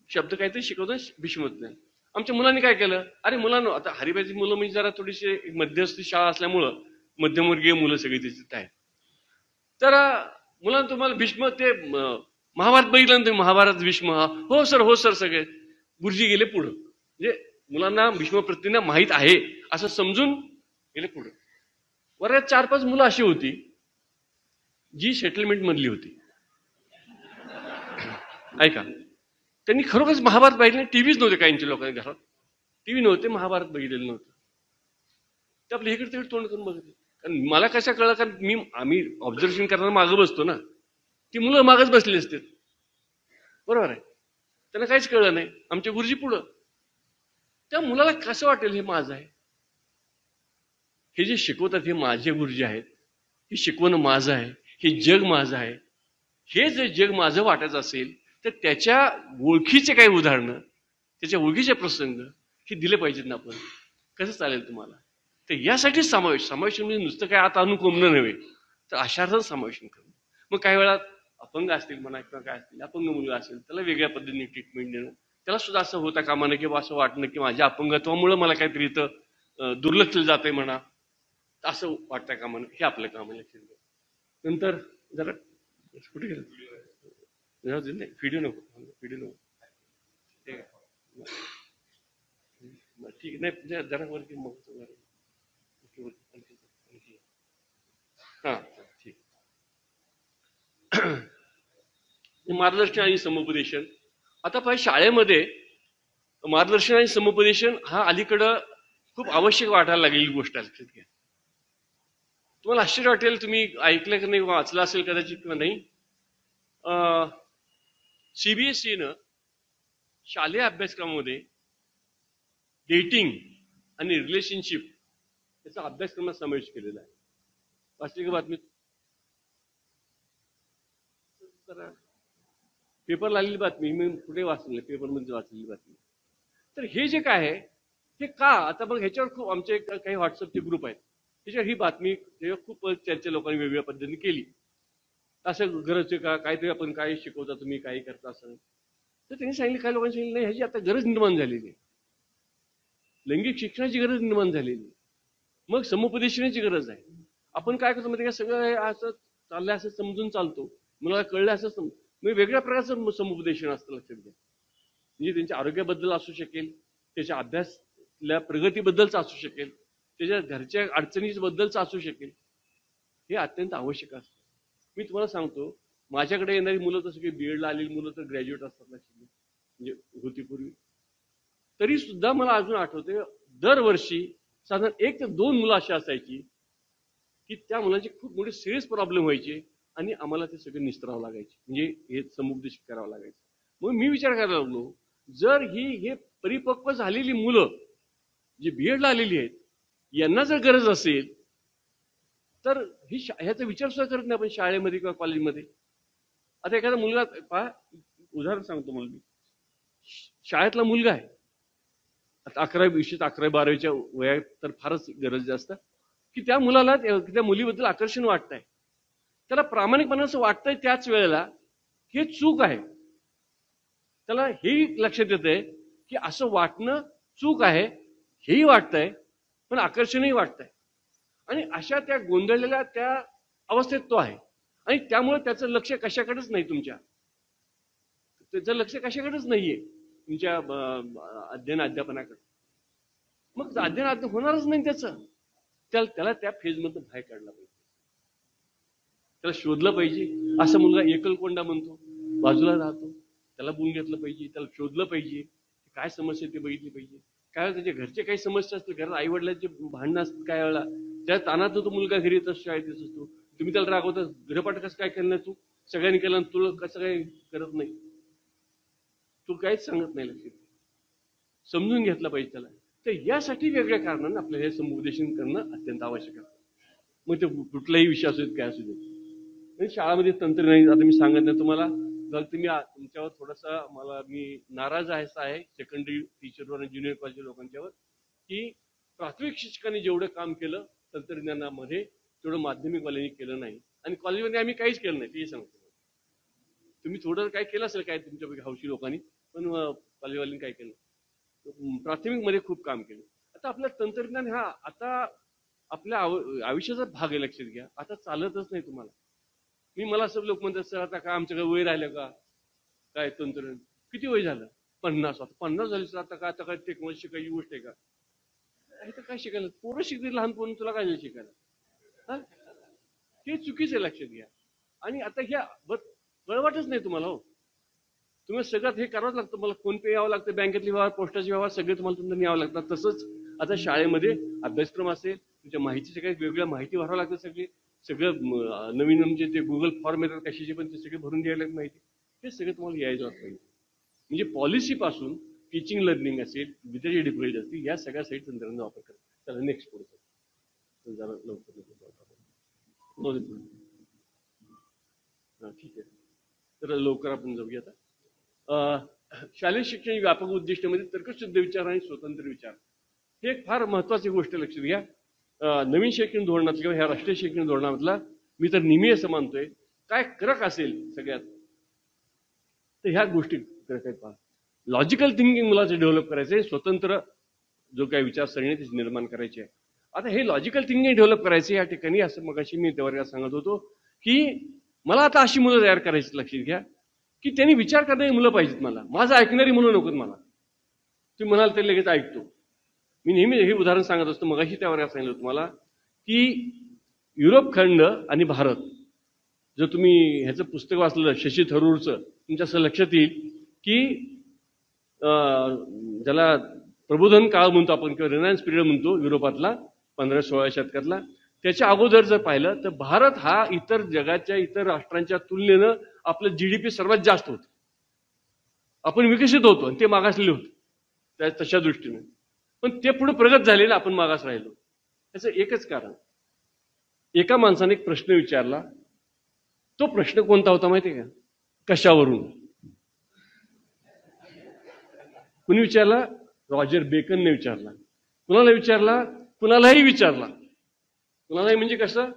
शब्द काहीतरी शिकवतो भीष्म प्रतिज्ञा. आमच्या मुलांनी काय केलं, अरे मुलांना, आता हरिबाईची मुलं म्हणजे जरा थोडीशी मध्यस्थी शाळा असल्यामुळं मध्यमवर्गीय मुलं सगळी त्याच्यात आहेत. तर मुलांना तुम्हाला भीष्म ते महाभारत बघितलं ना तुम्ही, महाभारत भीष्म, हो सर सगळे गुरुजी गेले पुढं, म्हणजे मुलांना भीष्म प्रतिज्ञा माहीत आहे असं समजून गेले पुढं. वर्गात 4-5 मुलं अशी होती जी सेटलमेंट मधली होती. ऐका, त्यांनी खरोखरच महाभारत बघितलं, टीव्हीच नव्हते काहींच्या लोकांच्या घरात, टीव्ही नव्हते, महाभारत बघितलेलं नव्हतं. ते आपल्या इकडे तिकडे तोंड करून बघितलं. कारण मला कसं कळलं, कारण आम्ही ऑब्झर्वेशन करताना मागं बसतो ना, ती मुलं मागच बसली असते, बरोबर आहे, त्यांना काहीच कळलं नाही. आमच्या गुरुजी पुढं, त्या मुलाला कसं वाटेल हे माझं आहे, हे जे शिकवतात हे माझे गुरुजी आहेत, हे शिकवणं माझं आहे, हे जग माझं आहे. हे जे जग माझं वाटायचं असेल तर त्याच्या ओळखीचे काही उदाहरणं, त्याच्या ओळखीचे प्रसंग हे दिले पाहिजेत ना आपण. कसं चालेल तुम्हाला? तर यासाठी समावेशन म्हणजे नुसतं काय आता अनुकोमनं नव्हे, तर अशार्थानं समावेशन करणं. मग काही वेळा अपंग असतील म्हणा किंवा काय असतील, अपंग मुलगा असेल त्याला वेगळ्या पद्धतीने ट्रीटमेंट देणं, त्याला सुद्धा असं होता कामा नये किंवा असं वाटणं की माझ्या अपंगत्वामुळे मला काहीतरी इथं दुर्लक्ष जातंय म्हणा, असं वाटतंय कामा नये, हे आपलं काम आहे. नंतर जरा कुठे गेलं, नाही व्हिडिओ नको, ठीक नाही, जरा वरती मग हा ठीक. मार्गदर्शन आणि समुपदेशन. आता पाहिजे शाळेमध्ये मार्गदर्शन आणि समुपदेशन हा अलीकडं खूप आवश्यक वाटायला लागलेली गोष्ट आहे, लक्षात घ्या. तुम्हाला आश्चर्य वाटेल, तुम्ही ऐकलं की नाही, वाचलं असेल कदाचित किंवा नाही, सीबीएसईनं शालेय अभ्यासक्रमामध्ये डेटिंग आणि रिलेशनशिप याचा अभ्यासक्रमात समावेश केलेला आहे. वाचली का बातमी? पेपरला आलेली बातमी, मी कुठे वाचली, पेपरमध्ये वाचलेली बातमी. तर हे जे काय आहे हे का, आता मग ह्याच्यावर खूप आमचे काही व्हॉट्सअपचे ग्रुप आहेत, त्याच्यावर ही बातमी खूप चर्चा लोकांनी वेगवेगळ्या पद्धतीने केली. असं गरज आहे का, काहीतरी आपण काय शिकवता तुम्ही, काही करता असं. तर त्यांनी सांगितलं, काही लोकांनी सांगितलं नाही, ह्याची आता गरज निर्माण झालेली आहे, लैंगिक शिक्षणाची गरज निर्माण झालेली आहे, मग समुपदेशनाची गरज आहे. आपण काय करतो म्हणजे, सगळं असं चाललंय असं समजून चालतो, मला कळलं असं म्हणजे वेगळ्या प्रकारचं समुपदेशन असतं, लक्षात घ्या. म्हणजे त्यांच्या आरोग्याबद्दल असू शकेल, त्याच्या अभ्यासल्या प्रगतीबद्दलच असू शकेल, त्याच्या घरच्या अडचणीबद्दलच असू शकेल, हे अत्यंत आवश्यक असतं. मी तुम्हाला सांगतो, माझ्याकडे येणारी मुलं तसं काही बीएडला आलेली मुलं तर ग्रॅज्युएट असतात, म्हणजे होती पूर्वी, तरी सुद्धा मला अजून आठवते, दरवर्षी साधारण 1 ते 2 मुलं अशी असायची की त्या मुलांचे खूप मोठे सिरियस प्रॉब्लेम व्हायचे आणि आम्हाला ते सगळं निस्तरावं लागायचे, म्हणजे हे समुपदेश करावं लागायचं. मग मी विचार करायला लागलो, जर हे परिपक्व झालेली मुलं जी बीएडला आलेली आहेत यांना जर गरज असेल तर ह्याचा विचार सुद्धा करत नाही आपण शाळेमध्ये किंवा कॉलेजमध्ये. आता एखादा मुलगा पहा, उदाहरण सांगतो मला, मी शाळेतला मुलगा आहे, आता 11वी-12वीच्या वयात तर फारच गरज जास्त, की त्या मुलाला त्या मुलीबद्दल आकर्षण वाटतंय, त्याला प्रामाणिकपणे असं वाटतंय, त्याच वेळेला हे चूक आहे. त्याला हेही लक्षात येतंय की असं वाटणं चूक आहे, हेही वाटतंय, पण आकर्षणही वाटतंय. आणि अशा त्या गोंधळलेल्या त्या अवस्थेत तो आहे. आणि त्यामुळे त्याचं लक्ष कशाकडेच नाही, त्याचं लक्ष कशाकडेच नाहीये तुमच्या अध्यापनाकडे. मग अध्ययन होणारच नाही त्याचं. त्याला त्या फेजमधून बाहेर काढला पाहिजे, त्याला शोधलं पाहिजे. असा मुलगा एकलकोंडा म्हणतो, बाजूला राहतो, त्याला बोलून घेतलं पाहिजे, त्याला शोधलं पाहिजे, काय समस्या ते बघितली पाहिजे. काय त्याच्या घरचे काही समस्या असतील, घरात आई वडिलांचे भांडणं असतात, काय वेळेला त्या तानात तो मुलगा घरी येत असतो, शाळेत येत असतो, तुम्ही त्याला रागवता, गृहपाठ कसं काय केलं नाही तू, सगळ्यांनी केलं, तुला कसं काय करत नाही, तू काहीच सांगत नाही, लक्ष समजून घेतलं पाहिजे त्याला. तर यासाठी वेगळ्या कारणानं आपल्याला हे समुपदेशन करणं अत्यंत आवश्यक आहे. मग ते कुठलाही विषय असू देत, काय असू देत. म्हणजे शाळामध्ये तंत्रज्ञान, आता मी सांगत नाही तुम्हाला, तुम्ही तुमच्यावर थोडासा मी नाराज आहे सेकंडरी टीचरवर आणि ज्युनियर कॉलेज लोकांच्यावर, की प्राथमिक शिक्षकांनी जेवढं काम केलं तंत्रज्ञानामध्ये तेवढं माध्यमिक वाल्यांनी केलं नाही. आणि कॉलेजमध्ये आम्ही काहीच केलं नाही, ते सांगतो. तुम्ही थोडं काय केलं असेल काय तुमच्यापैकी हौशी लोकांनी, पण कॉलेजवाल्यांनी काय केलं, प्राथमिक मध्ये खूप काम केलं. आता आपलं तंत्रज्ञान हा आता आपल्या आयुष्याचा भाग आहे, लक्षात घ्या. आता चालतच नाही तुम्हाला. मला असं लोक म्हणतात, सर आता काय आमच्याकडे वय राहिलं का, काय तंत्रज्ञान किती वय झालं, 50. आता 50 झाली सर, आता काय टेक्नॉलॉजी शिकायची गोष्ट आहे का, तर काय शिकायला पोरं शिकतील, लहानपणी तुला काय शिकायला, हे चुकीचं आहे, लक्षात घ्या. आणि आता ह्या कळवाटच नाही तुम्हाला. हो, तुम्ही सगळ्यात हे करावंच लागतं. मला फोन पे यावं लागतं, बँकेतले व्यवहार, पोस्टाचे व्यवहार सगळे तुम्हाला तुमचं न्यावं लागतात. तसंच आता शाळेमध्ये अभ्यासक्रम असेल, तुमच्या माहितीचे काही वेगळ्या माहिती भरावं लागतं. सगळं नवीन म्हणजे ते गुगल फॉर्म येतात कशाचे, पण ते सगळे भरून द्यायला माहिती, हे सगळं तुम्हाला यायचं पाहिजे. म्हणजे पॉलिसी पासून टीचिंग लर्निंग असेल, विद्यार्थी डिप्लॉईड असतील, या सगळ्या साईड तंत्रज्ञान वापर करतात. चला नेक्स्ट पुढे जरा लवकर ठीक आहे. तर लवकर आपण जाऊया. आता शालेय शिक्षण व्यापक उद्दिष्टामध्ये तर्कशुद्ध विचार आणि स्वतंत्र विचार हे एक फार महत्वाची गोष्ट, लक्षात घ्या. नवीन शैक्षणिक धोरणातलं किंवा ह्या राष्ट्रीय शैक्षणिक धोरणामधला मी तर नेहमी असं मानतोय, काय क्रक असेल सगळ्यात, तर ह्या गोष्टी क्रक आहेत. पहा, लॉजिकल थिंकिंग मुलाचं डेव्हलप करायचंय, स्वतंत्र जो काही विचारसरणी त्याची निर्माण करायची आहे. आता हे लॉजिकल थिंकिंग डेव्हलप करायचं या ठिकाणी, असं मगाशी मी त्या वर्गात सांगत होतो, की मला आता अशी मुलं तयार करायची, लक्षात घ्या, की त्यांनी विचार करणारी मुलं पाहिजेत. माझं ऐकणारी मुलं नकोत मला. तुम्ही म्हणाल ते लगेच ऐकतो. मी नेहमी हे उदाहरण सांगत असतो, मगाशी त्या वर्गात सांगितलं तुम्हाला, की युरोप खंड आणि भारत, जर तुम्ही ह्याचं पुस्तक वाचलं शशी थरूरचं, तुमच्या असं लक्षात येईल की ज्याला प्रबोधन काळ म्हणतो आपण किंवा रिनायन्स पिरियड म्हणतो युरोपातला 15-16 शतकातला, त्याच्या अगोदर जर पाहिलं तर भारत हा इतर जगाच्या इतर राष्ट्रांच्या तुलनेनं आपलं जीडीपी सर्वात जास्त होतं. आपण विकसित होतो आणि ते मागासलेले होते तशा दृष्टीने, पण ते पुढे प्रगत झालेलं, आपण मागास राहिलो. त्याचं एकच कारण, एका माणसाने एक प्रश्न विचारला. तो प्रश्न कोणता होता माहिती आहे का? कशावरून? कुणी विचारला? रॉजर बेकनने विचारला. कुणाला विचारला? कुणालाही विचारला. कुणालाही म्हणजे कसं,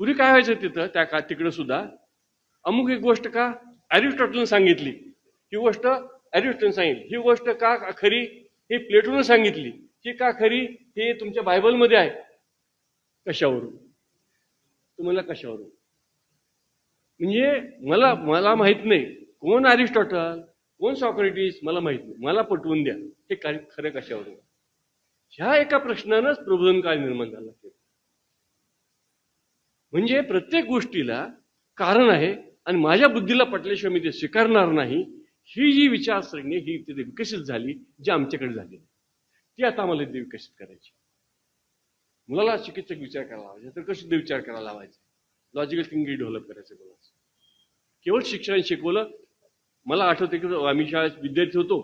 पूर्वी काय व्हायचं तिथं तिकडे सुद्धा अमुक एक गोष्ट का अरिस्टॉटलने सांगितली, ही गोष्ट अरिस्टॉटलने सांगितली, ही गोष्ट का खरी, हे प्लेटोने सांगितली, ही का खरी, हे तुमच्या बायबलमध्ये आहे. कशावरून? तुम्हाला कशावरून म्हणजे मला माहित नाही कोण अरिस्टॉटल, कोण सॉक्रेटिस, मला माहित नाही, मला पटवून द्या हे खरं कशावरून. ह्या एका प्रश्नानंच प्रबोधन काळ निर्माण झाला. म्हणजे प्रत्येक गोष्टीला कारण आहे आणि माझ्या बुद्धीला पटल्याशिवाय मी ते स्वीकारणार नाही, ही जी विचारसरणी ही तिथे विकसित झाली, जी आमच्याकडे झाली, ती आता आम्हाला ते विकसित करायची. मुलाला चिकित्सक विचार करायला लावायचा, तर कशी विचार करायला लावायचा, लॉजिकल थिंकिंग डेव्हलप करायचं. मुलाचं केवळ शिक्षण शिकवलं. मला आठवते की आम्ही शाळेत विद्यार्थी होतो,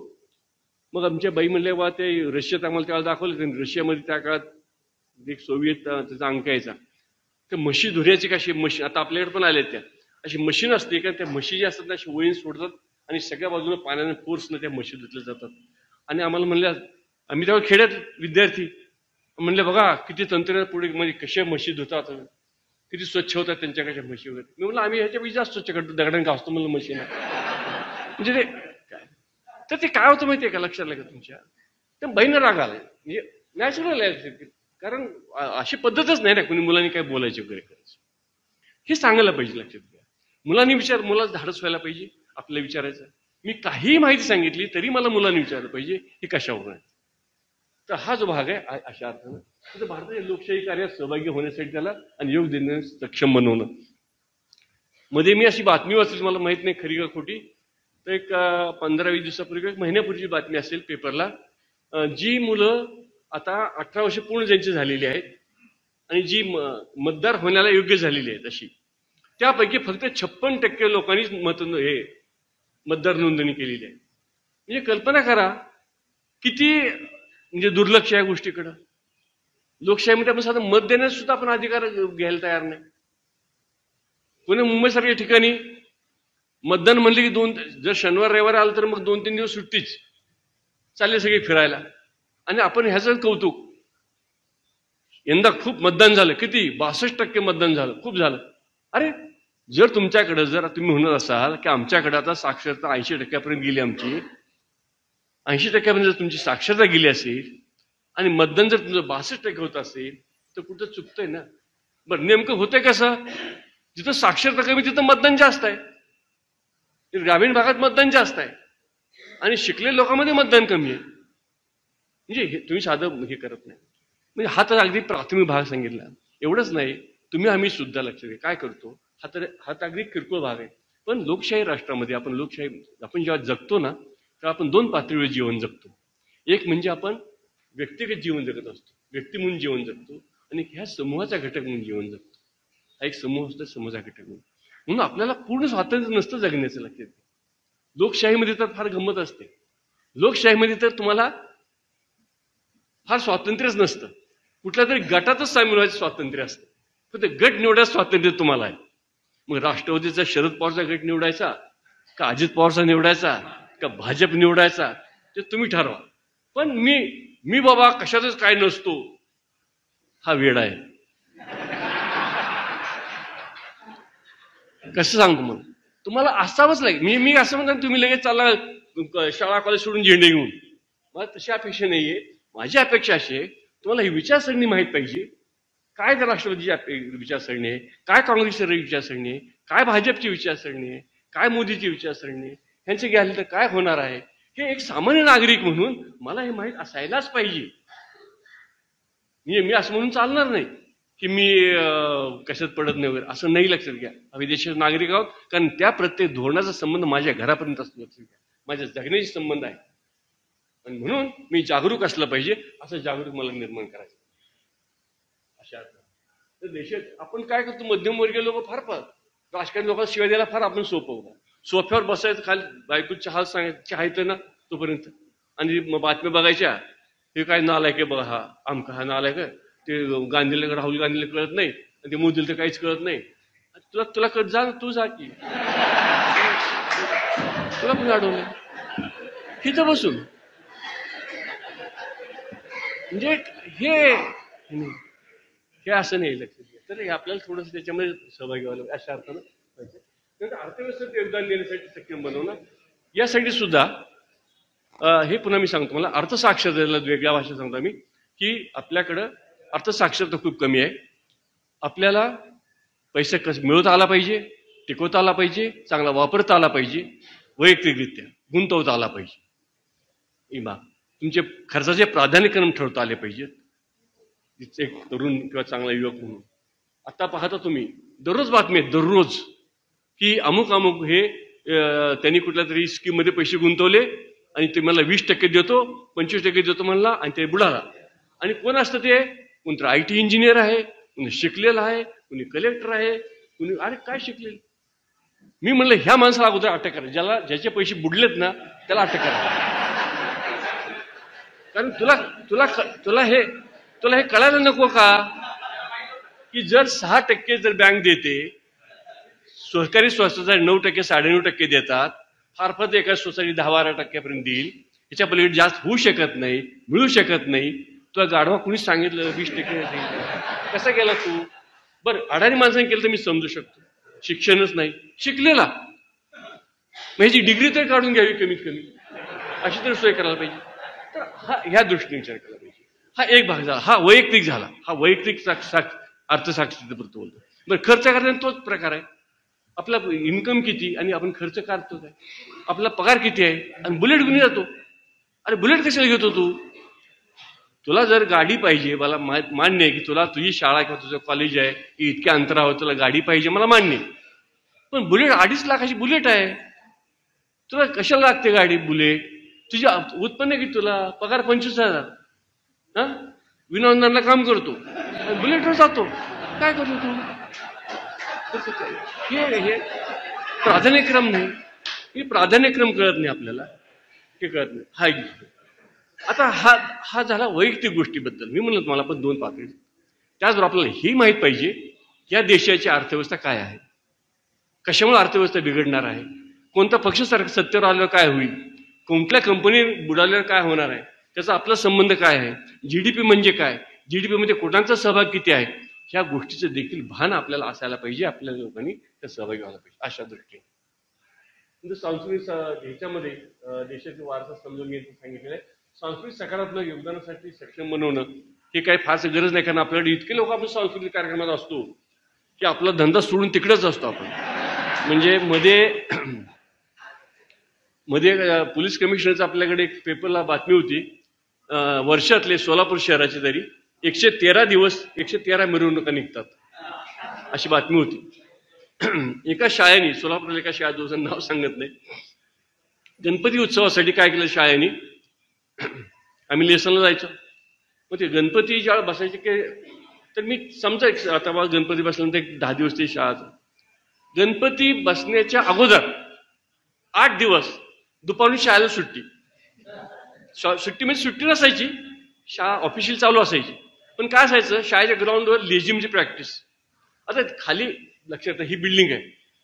मग आमच्या बाई म्हणल्या बा ते रशियात आम्हाला त्याला दाखवलं त्यांनी. रशियामध्ये त्या काळात एक सोव्हिएत त्याचा अंक यायचा, त्या म्हशी धुऱ्याची कशी मशीन, आता आपल्याकडे पण आल्या त्या अशी मशीन असते का, त्या म्हशी ज्या असतात ना अशी वळीन सोडतात आणि सगळ्या बाजूने पाण्याने फोर्सनं त्या म्हशी धुतल्या जातात. आणि आम्हाला म्हणल्या आम्ही तेव्हा खेड्यात विद्यार्थी म्हणले बघा किती तंत्रज्ञान पुढे, म्हणजे कशा म्हशी धुतात, किती स्वच्छ होतात त्यांच्याकडच्या म्हशी वगैरे. मी म्हणलं आम्ही ह्याच्यापेक्षा जास्त स्वच्छ करतो, दगडाने घासतो म्हणलं म्हशीना. म्हणजे ते काय, तर ते काय होतं माहितीये का, लक्षात आलं का तुमच्या, तर बहिणी राग आलाय, म्हणजे नॅचरल आहे, कारण अशी पद्धतच नाही ना कोणी मुलांनी काय बोलायची वगैरे करायचं. हे सांगायला पाहिजे, लक्षात घ्या. मुलांनी मुलाला धाडस व्हायला पाहिजे आपल्याला विचारायचं. मी काहीही माहिती सांगितली तरी मला मुलांनी विचारलं पाहिजे हे कशावर आहे. तर हा जो भाग आहे अशा अर्थानं तर भारताच्या लोकशाही कार्यात सहभागी होण्यासाठी त्याला आणि योग देण्यास सक्षम बनवणं. मध्ये मी अशी बातमी वाचली, मला माहित नाही खरी का खोटी, तर एक 15-20 दिवसापूर्वी, एक महिन्यापूर्वीची बातमी असेल पेपरला, जी मुलं आता 18 वर्ष पूर्ण ज्यांची झालेली आहेत आणि जी मतदार होण्याला योग्य झालेली आहेत अशी, त्यापैकी फक्त 56% लोकांनीच मतदार नोंदणी केलेली आहे. म्हणजे कल्पना करा किती म्हणजे दुर्लक्ष या गोष्टीकडं. लोकशाहीमध्ये आपण साधं मत देण्यास सुद्धा आपण अधिकार घ्यायला तयार नाही. पुणे मुंबईसारख्या ठिकाणी मतदान म्हणले की जर शनिवार रविवार आलं तर मग 2-3 दिवस सुट्टीच, चालले सगळे फिरायला. आणि आपण ह्याचं कौतुक, यंदा खूप मतदान झालं, किती 62% मतदान झालं, खूप झालं. अरे जर तुमच्याकडे, जर तुम्ही म्हणत असाल की आमच्याकडे आता साक्षरता 80% गेली, आमची 80% जर तुमची साक्षरता गेली असेल आणि मतदान जर तुमचं 62% होत असेल तर कुठं चुकतंय ना. बरं नेमकं होतंय कसं, जिथं साक्षरता कमी तिथं मतदान जास्त आहे, ग्रामीण भागात मतदान जास्त आहे आणि शिकलेल्या लोकांमध्ये मतदान कमी आहे. म्हणजे तुम्ही साधं हे करत नाही. म्हणजे हा तर अगदी प्राथमिक भाग सांगितला. एवढंच नाही, तुम्ही आम्ही सुद्धा लक्ष द्या काय करतो, हा तर अगदी किरकोळ भाग आहे. पण लोकशाही राष्ट्रामध्ये आपण जेव्हा जगतो ना, तर आपण 2 पातळीवर जीवन जगतो. एक म्हणजे आपण व्यक्तिगत जीवन जगत असतो, व्यक्ती म्हणून जीवन जगतो, आणि ह्या समूहाचा घटक म्हणून जीवन जगतो. हा एक समूह असतो, समूहाचा घटक म्हणून आपल्याला पूर्ण स्वातंत्र्य नसतं जगण्याचं. लक्षात. लोकशाहीमध्ये तर फार गंमत असते. लोकशाहीमध्ये तर तुम्हाला फार स्वातंत्र्यच नसतं, कुठल्या तरी गटातच सामील व्हायचं स्वातंत्र्य असतं. फक्त गट निवडायचं स्वातंत्र्य तुम्हाला आहे. मग राष्ट्रवादीचा शरद पवारचा गट निवडायचा का अजित पवारचा निवडायचा का भाजप निवडायचा ते तुम्ही ठरवा. पण मी बाबा कशातच काय नसतो, हा वेड आहे. कसं सांगतो मग, तुम्हाला असावंच लागेल. मी असं म्हणतो तुम्ही लगेच चालला शाळा कॉलेज सोडून झेंडे घेऊन, मला तशी अपेक्षा नाहीये. माझी अपेक्षा अशी आहे, तुम्हाला ही विचारसरणी माहीत पाहिजे. काय त्या राष्ट्रवादीची विचारसरणी आहे, काय काँग्रेसची विचारसरणी आहे, काय भाजपची विचारसरणी आहे, काय मोदीची विचारसरणी आहे, ह्यांचे घ्यायला तर काय होणार आहे, हे एक सामान्य नागरिक म्हणून मला हे माहीत असायलाच पाहिजे. मी असं म्हणून चालणार नाही की मी कशात पडत नाही वगैरे, असं नाही. लक्षात घ्या, आम्ही देशाचे नागरिक आहोत, कारण त्या प्रत्येक धोरणाचा संबंध माझ्या घरापर्यंत असतो. लक्षात घ्या, माझ्या जगण्याशी संबंध आहे. आणि म्हणून मी जागरूक असलं पाहिजे, असं जागरूक मला निर्माण करायचं. अशा तर देशात आपण काय करतो, मध्यमवर्गीय लोक फार राजकारणी लोकांना शिवाय द्यायला फार आपण सोपं होतं. सोफ्यावर बसायचं, खाली बायको चहा सांगायचं ना तोपर्यंत, आणि मग बातम्या बघायच्या, हे काय नालायक आहे बघा, हा आमका हा नालायक आहे, ते राहुल गांधीला कळत नाही आणि ते मोदीला तर काहीच कळत नाही. तुला कळत जा, तू जा की, तुला पण अडवलं हिथं बसून. म्हणजे हे असं नाही. लक्षात घ्या, तर हे आपल्याला थोडंसं त्याच्यामध्ये सहभागी व्हायला अशा अर्थानं पाहिजे. नंतर अर्थव्यवस्थेत योगदान देण्यासाठी सक्षम बनवणं, यासाठी सुद्धा हे पुन्हा मी सांगतो, मला अर्थसाक्षरतेला वेगळ्या भाषेत सांगतो मी, की आपल्याकडं अर्थसाक्षरता खूप कमी आहे. आपल्याला पैसे कसं मिळवता आला पाहिजे, टिकवता आला पाहिजे, चांगला वापरता आला पाहिजे, वैयक्तिकरित्या गुंतवता आला पाहिजे. तुमचे खर्चाचे प्राधान्यक्रम ठरवता आले पाहिजेत. एक तरुण किंवा चांगला युवक म्हणून आता पाहता तुम्ही दररोज बातमी आहेत, दररोज, की अमुक हे त्यांनी कुठल्या तरी स्कीम मध्ये पैसे गुंतवले आणि ते मला 20% देतो, 25% देतो म्हणला, आणि ते बुडाला. आणि कोण असतं ते, कोणतं IT इंजिनियर आहे, कोणी शिकलेला आहे, कोणी कलेक्टर आहे, कोणी अरे काय शिकलेलं. मी म्हणलं ह्या माणसाला अगोदर अटक करा, ज्याचे पैसे बुडलेत ना त्याला अटक करा. कारण तुला हे कळायला नको का, की जर 6% जर बँक देते, सरकारी संस्था 9%, 9.5% देतात, फार फार एका सोसायटी 10-12% देईल, याच्या पलीकडे जास्त होऊ शकत नाही, मिळू शकत नाही. तुला गाढवा कुणीच सांगितलं 20% कसा केला तू? बरं, अडाणी माणसाने केलं तर मी समजू शकतो, शिक्षणच नाही शिकलेला, मग ह्याची डिग्री तर काढून घ्यावी कमीत कमी, अशी तर सोय करायला पाहिजे. तर हा ह्या दृष्टीने विचार केला पाहिजे. हा एक भाग झाला, हा वैयक्तिक झाला, हा वैयक्तिक अर्थसाक्षरतेपुरतं बोलतो. बरं, खर्च करताना तोच प्रकार आहे. आपला इन्कम किती आणि आपण खर्च करतो काय, आपला पगार किती आहे आणि बुलेट घेऊन जातो. अरे बुलेट कशाला घेतो तू? तुला जर गाडी पाहिजे, मला मान्य आहे की तुला तुझी शाळा किंवा तुझं कॉलेज आहे की इतक्या अंतरावर तुला गाडी पाहिजे, मला मान्य आहे. पण बुलेट 2.5 लाखाची बुलेट आहे, तुला कशाला लागते गाडी बुलेट? तुझी उत्पन्न किती, तुला पगार 25,000, हा विनोदांना काम करतो, बुलेटवर जातो, काय करतो तू? हे प्राधान्यक्रम नाही, हे प्राधान्यक्रम कळत नाही आपल्याला, हे कळत नाही. हा एक गोष्ट. आता हा झाला वैयक्तिक गोष्टीबद्दल. मी म्हणलं तुम्हाला पण 2 पातळी. त्याचबरोबर आपल्याला ही माहीत पाहिजे या देशाची अर्थव्यवस्था काय आहे, कशामुळे अर्थव्यवस्था बिघडणार आहे, कोणता पक्ष सत्तेवर आल्यावर काय होईल, कोणत्या कंपनी बुडाल्यावर काय होणार आहे, त्याचा आपला संबंध काय आहे, जीडीपी म्हणजे काय, जीडीपी मध्ये कोणाचा सहभाग किती आहे, ह्या गोष्टीचं देखील भान आपल्याला असायला पाहिजे. आपल्या लोकांनी त्या सहभागी व्हायला पाहिजे अशा दृष्टीने. सांस्कृतिक ह्याच्यामध्ये देशाचा वारसा समजून घ्यायचं सांगितलेलं आहे. सांस्कृतिक सकारात्मक योगदानासाठी सक्षम बनवणं हे काही फार गरज नाही, कारण आपल्याकडे इतके लोक आपण सांस्कृतिक कार्यक्रमात असतो की आपला धंदा सोडून तिकडेच असतो आपण. म्हणजे मध्ये पोलीस कमिशनरचं आपल्याकडे एक पेपरला बातमी होती, वर्षातले सोलापूर शहराचे तरी 113 दिवस 113 मिरवणुका निघतात, अशी बातमी होती. एका शाळेने, सोलापूरला एका शाळा, दोघांचं नाव सांगत नाही, गणपती उत्सवासाठी काय केलं शाळेने, आम्ही लेसनला जायचो, मग ते गणपती ज्यावेळेला बसायचे की, तर मी समजा आता बा गणपती बसल्यानंतर 10 दिवस ते शाळा, गणपती बसण्याच्या अगोदर 8 दिवस दुपारून शाळेला सुट्टी. सुट्टी म्हणजे सुट्टी नसायची, शाळा ऑफिशियल चालू असायची, पण काय असायचं, शाळेच्या ग्राउंडवर लेझिमची प्रॅक्टिस. आता खाली लक्षात, ही बिल्डिंग आहे,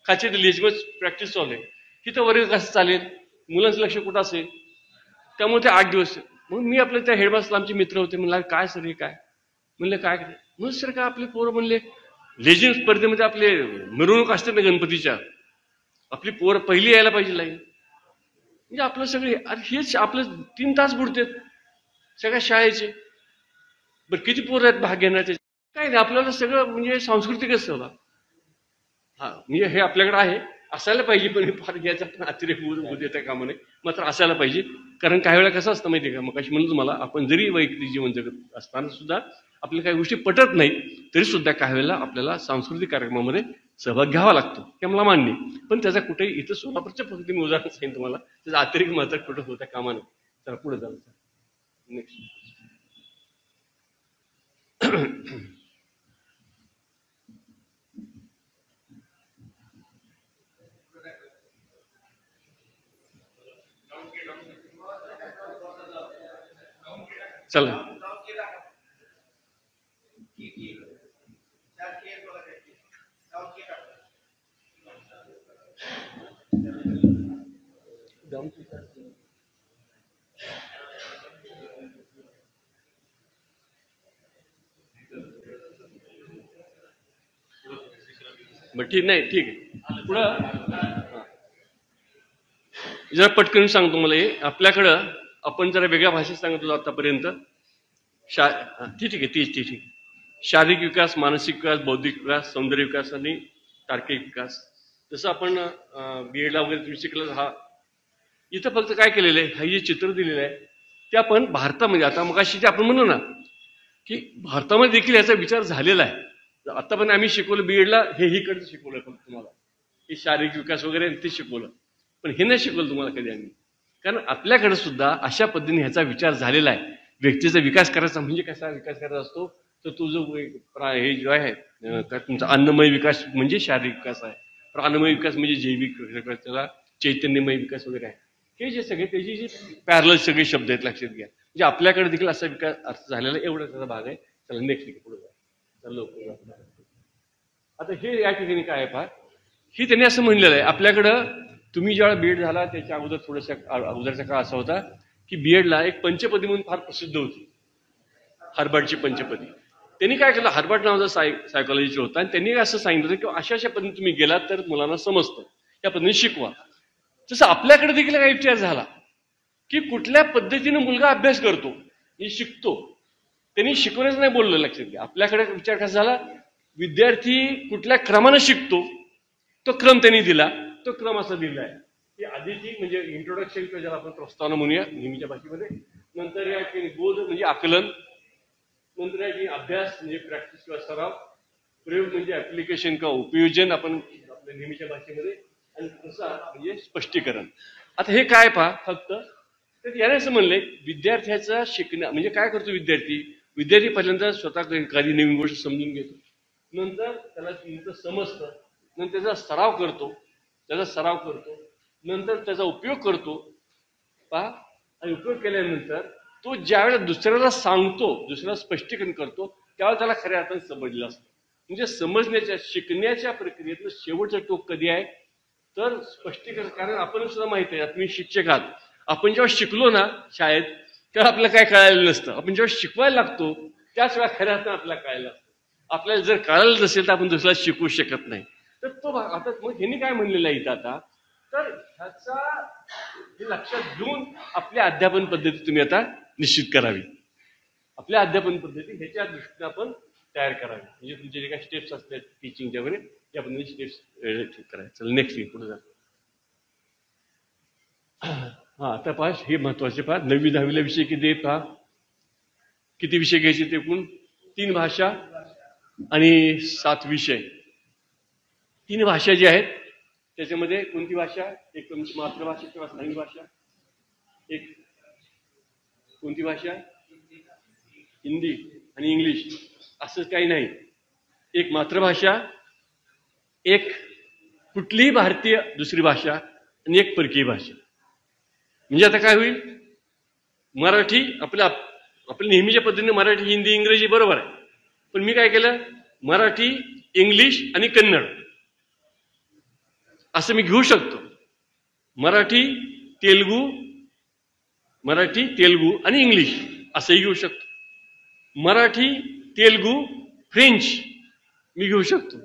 खालची लेझिमच प्रॅक्टिस चालू आहे, तिथं वर्ग कसं चालेल, मुलांचं लक्ष कुठं असेल, त्यामुळे ते 8 दिवस. मग मी आपल्या त्या हेडमास्टर आमचे मित्र होते, म्हणलं काय सर हे काय, म्हणलं काय म्हणून सर का आपले पोरं म्हणले लेझिम स्पर्धेमध्ये आपले मिरवणूक असते ना गणपतीच्या, आपली पोरं पहिली यायला पाहिजे लाईन. म्हणजे आपलं सगळे, अरे हेच आपलं 3 तास बुडतात सगळ्या शाळेचे. बरं किती पोरं आहेत भाग घेण्याचे, काय नाही, आपल्याला सगळं म्हणजे सांस्कृतिकच सहभाग. हा म्हणजे हे आपल्याकडे आहे, असायला पाहिजे, पण फार घ्यायचा पण अतिरेक होऊ देता कामा नये, मात्र असायला पाहिजे. कारण काही वेळा कसं असतं माहिती आहे का, मग अशी म्हणून तुम्हाला, आपण जरी वैयक्तिक जीवन जगत असताना सुद्धा आपल्या काही गोष्टी पटत नाही, तरी सुद्धा काही वेळेला आपल्याला सांस्कृतिक कार्यक्रमामध्ये सहभाग घ्यावा लागतो, हे मला मान्य. पण त्याचा कुठेही, इथं सोलापूरच्या पद्धतीने उदाहरण सांगेन तुम्हाला, त्याचा अतिरेक मात्र कुठं होता कामा नये. चला पुढे जाऊ. नेक्स्ट. चला बरं ठीक नाही, ठीक आहे. पुढं जरा पटकन सांगतो मला. हे आपल्याकडं आपण जरा वेगळ्या भाषेत सांगत होतो आतापर्यंत. ठीक आहे, ठीक. शारीरिक विकास, मानसिक विकास, बौद्धिक विकास, सौंदर्य विकास आणि तार्किक विकास. जसं आपण बीएडला वगैरे तुम्ही शिकलं, हा इथं फक्त काय केलेलं आहे, हे जे चित्र दिलेलं आहे ते आपण भारतामध्ये, आता मगाशी जे आपण म्हणलो ना की भारतामध्ये देखील याचा विचार झालेला आहे. आता पण आम्ही शिकवलं बीएडला, हे इकडचं शिकवलं फक्त तुम्हाला, हे शारीरिक विकास वगैरे ते शिकवलं, पण हे नाही शिकवलं तुम्हाला कधी आम्ही. कारण आपल्याकडे सुद्धा अशा पद्धतीने ह्याचा विचार झालेला आहे. व्यक्तीचा विकास करायचा म्हणजे कसा विकास करायचा असतो, तर तुझं हे जे आहे तुमचा अन्नमय विकास म्हणजे शारीरिक विकास आहे, प्राणमय विकास म्हणजे जैविक विकास, त्याला चैतन्यमय विकास वगैरे आहे. हे जे सगळे त्याचे जे पॅरल सगळे शब्द आहेत, लक्षात घ्या. म्हणजे आपल्याकडे देखील असा विकास अर्थ झालेला एवढा त्याचा भाग आहे. चला नेक्स्ट पुढे जा. आता हे या ठिकाणी काय आहे पहा, ही त्यांनी असं म्हणलेलं आहे, आपल्याकडं तुम्ही ज्यावेळेला बीएड झाला त्याच्या अगोदर थोडंसं अगोदरचा काळ असा होता की बीएडला एक पंचपदी म्हणून फार प्रसिद्ध होती, हार्वर्डची पंचपदी. त्यांनी काय केलं, हार्वर्ड नावाचा सायकोलॉजीचा होता, आणि त्यांनी असं सांगितलं की अशा अशा पद्धतीने तुम्ही गेलात तर मुलांना समजतं, या पद्धतीने शिकवा. तसं आपल्याकडे देखील काही विचार झाला की कुठल्या पद्धतीने मुलगा अभ्यास करतो आणि शिकतो. त्यांनी शिकवण्याचं नाही बोललं, लक्षात घ्या. आपल्याकडे विचार कसा झाला, विद्यार्थी कुठल्या क्रमाने शिकतो तो क्रम त्यांनी दिला, तो क्रम असा दिलाय की आधीची म्हणजे इंट्रोडक्शन किंवा ज्याला आपण प्रस्तावना म्हणूया नेहमीच्या भाषेमध्ये, नंतर या बोध म्हणजे आकलन, नंतर या की अभ्यास म्हणजे प्रॅक्टिस किंवा सराव, प्रयोग म्हणजे ऍप्लिकेशन किंवा उपयोजन आपण आपल्या नेहमीच्या भाषेमध्ये, आणि प्रसार म्हणजे स्पष्टीकरण. आता हे काय पहा फक्त, तर याने असं म्हणलंय विद्यार्थ्याचा शिकण्या म्हणजे काय करतो विद्यार्थी पहिल्यांदा स्वतः एखादी नवीन गोष्ट समजून घेतो, नंतर त्याला नंतर समजतं, नंतर त्याचा सराव करतो, नंतर त्याचा उपयोग करतो पहा, आणि उपयोग केल्यानंतर तो ज्यावेळेला दुसऱ्याला सांगतो, दुसऱ्याला स्पष्टीकरण करतो, त्यावेळेला त्याला खऱ्या अर्थाने समजलं असतं. म्हणजे समजण्याच्या शिकण्याच्या प्रक्रियेतलं शेवटचं टोक कधी आहे तर स्पष्टीकरण. कारण आपण सुद्धा माहिती आहे, तुम्ही शिक्षक आहात, आपण जेव्हा शिकलो ना शाळेत तेव्हा आपल्याला काय कळायला नसतं, आपण जेव्हा शिकवायला लागतो त्याच वेळा खऱ्या अर्थाने आपल्याला कळायला असतं. आपल्याला जर कळायला नसेल तर आपण दुसऱ्याला शिकवू शकत नाही. तर तो आता मग ह्यांनी काय म्हणलेलं आहे इथं आता, तर ह्याचा हे लक्षात घेऊन आपली अध्यापन पद्धती तुम्ही आता निश्चित करावी. आपल्या अध्यापन पद्धती ह्याच्या दृष्टीने आपण तयार करावी. म्हणजे तुमचे जे काही स्टेप्स असतात टीचिंगच्या वगैरे या पद्धतीने स्टेप्स करायचे. चला नेक्स्ट पुढे जा. हा आता पहा हे महत्वाचे पहा, 9वी 10वीला विषय किती आहेत पहा, किती विषय घ्यायचे ते एकूण 3 भाषा आणि 7 विषय. 3 भाषा ज्या आहेत त्याच्यामध्ये कोणती भाषा, एक तुमची मातृभाषा किंवा स्थानिक भाषा, एक कोणती भाषा, हिंदी आणि इंग्लिश, असं काही नाही. एक मातृभाषा, एक कुठलीही भारतीय दुसरी भाषा आणि एक परकीय भाषा. म्हणजे आता काय होईल, मराठी आपल्या नेहमीच्या पद्धतीने मराठी हिंदी इंग्रजी बरोबर आहे, पण मी काय केलं मराठी इंग्लिश आणि कन्नड असं मी घेऊ शकतो. मराठी तेलुगू आणि इंग्लिश असंही घेऊ शकतो. मराठी तेलुगू फ्रेंच मी घेऊ शकतो.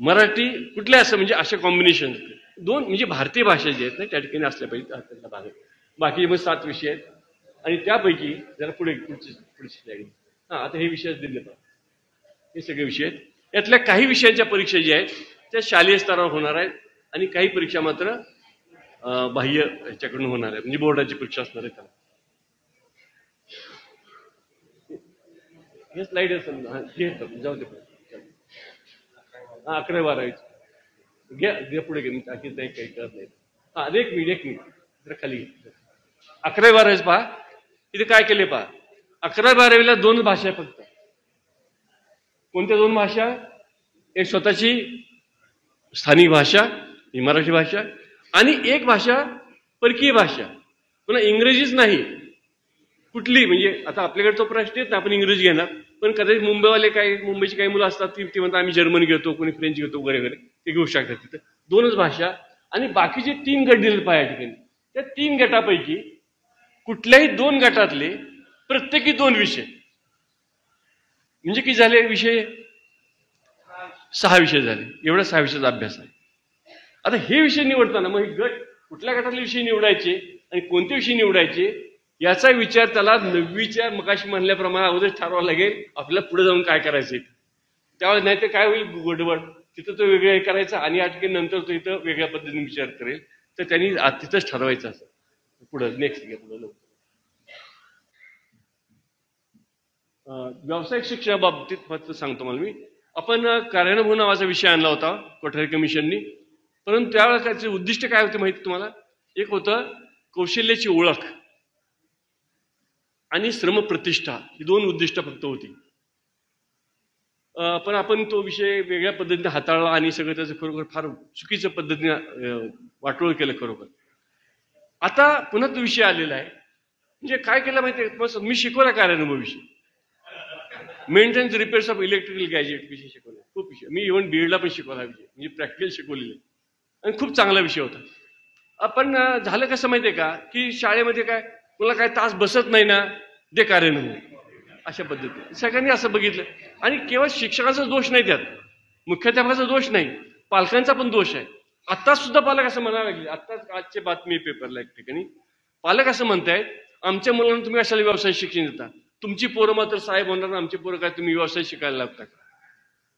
मराठी कुठल्या असं म्हणजे अशा कॉम्बिनेशन 2 म्हणजे भारतीय भाषा जे आहेत ना त्या ठिकाणी असल्या पाहिजे. बाकी मग 7 विषय आहेत आणि त्यापैकी जरा पुढची स्लाइड. आता हे विषय दिले हे सगळे विषय आहेत. यातल्या काही विषयांच्या परीक्षा ज्या आहेत त्या शालेय स्तरावर होणार आहेत आणि काही परीक्षा मात्र बाह्य ह्याच्याकडून होणार आहेत, म्हणजे बोर्डाची परीक्षा असणार आहे. त्याला हे स्लाइड जाऊ दे. 11वी 12वी घ्या पुढे घे, काही करत नाही. हा एक मिनिट जरा खाली घे. 11वी 12वी पहा इथे काय केले पहा. 11वी 12वीला 2 भाषा आहे फक्त. कोणत्या 2 भाषा, एक स्वतःची स्थानिक भाषा ही मराठी भाषा आणि एक भाषा परकीय भाषा, पुन्हा इंग्रजीच नाही कुठली. म्हणजे आता आपल्याकडे तो प्रश्न येत ना आपण इंग्रजी घेणार, पण कदाचित मुंबईची काही मुलं असतात ती म्हणतात आम्ही जर्मन घेतो, कोणी फ्रेंच घेतो वगैरे ते घेऊ शकतात. तिथं 2च भाषा आणि बाकीचे 3 गट दिले पाहिजे ठिकाणी. त्या 3 गटापैकी कुठल्याही 2 गटातले प्रत्येकी 2 विषय, म्हणजे किती झाले विषय, 6 विषय झाले. एवढा 6 विषयाचा अभ्यास आहे. आता हे विषय निवडताना मग गट कुठल्या गटातले विषय निवडायचे आणि कोणते विषय निवडायचे याचा विचार त्याला 9वीच्या मगाशी म्हणल्याप्रमाणे अगोदर ठरवावा लागेल आपल्याला पुढे जाऊन काय करायचंय. त्यावेळेस नाही तर काय होईल गडबड, तिथं तो वेगळं करायचा आणि या ठिकाणी नंतर तो इथं वेगळ्या पद्धतीने विचार करेल. तर त्यांनी तिथंच ठरवायचं असं. पुढं नेक्स्ट घ्या पुढं. व्यावसायिक शिक्षणाबाबतीत फक्त सांगतो मला मी, आपण कार्यानुभव नावाचा विषय आणला होता कोठारी कमिशननी, परंतु त्यावेळेस त्याचे उद्दिष्ट काय होते माहिती तुम्हाला. एक होतं कौशल्याची ओळख आणि श्रमप्रतिष्ठा, ही 2 उद्दिष्ट फक्त होती. पण आपण तो विषय वेगळ्या पद्धतीने हाताळला आणि सगळं त्याचं खरोखर फार चुकीच्या पद्धतीने वाटोळ केलं खरोखर. आता पुन्हा तो विषय आलेला आहे. म्हणजे काय केलं माहितीये, मी शिकवला कार्यानुभव विषय, maintenance repairs of electrical gadget विषय शिकवला. खूप विषय मी इव्हन बीएडला पण शिकवला विषय, म्हणजे प्रॅक्टिकल शिकवलेले आणि खूप चांगला विषय होता. आपण झालं कसं माहितीये का की शाळेमध्ये काय तुला काय तास बसत नाही ना दे कारण अशा पद्धतीने सगळ्यांनी असं बघितलं. आणि केवळ शिक्षकाचा दोष नाही, त्यात मुख्याध्यापकाचा दोष नाही, पालकांचा पण दोष आहे. आता सुद्धा पालक असं म्हणायला लागले. आत्ताच आजची बातमी पेपरला एक ठिकाणी पालक असं म्हणतायत आमच्या मुलांना तुम्ही अशाला व्यवसाय शिक्षण देता, तुमची पोरं मात्र साहेब होणार ना आमची पोरं काय तुम्ही व्यवसाय शिकायला लागता का.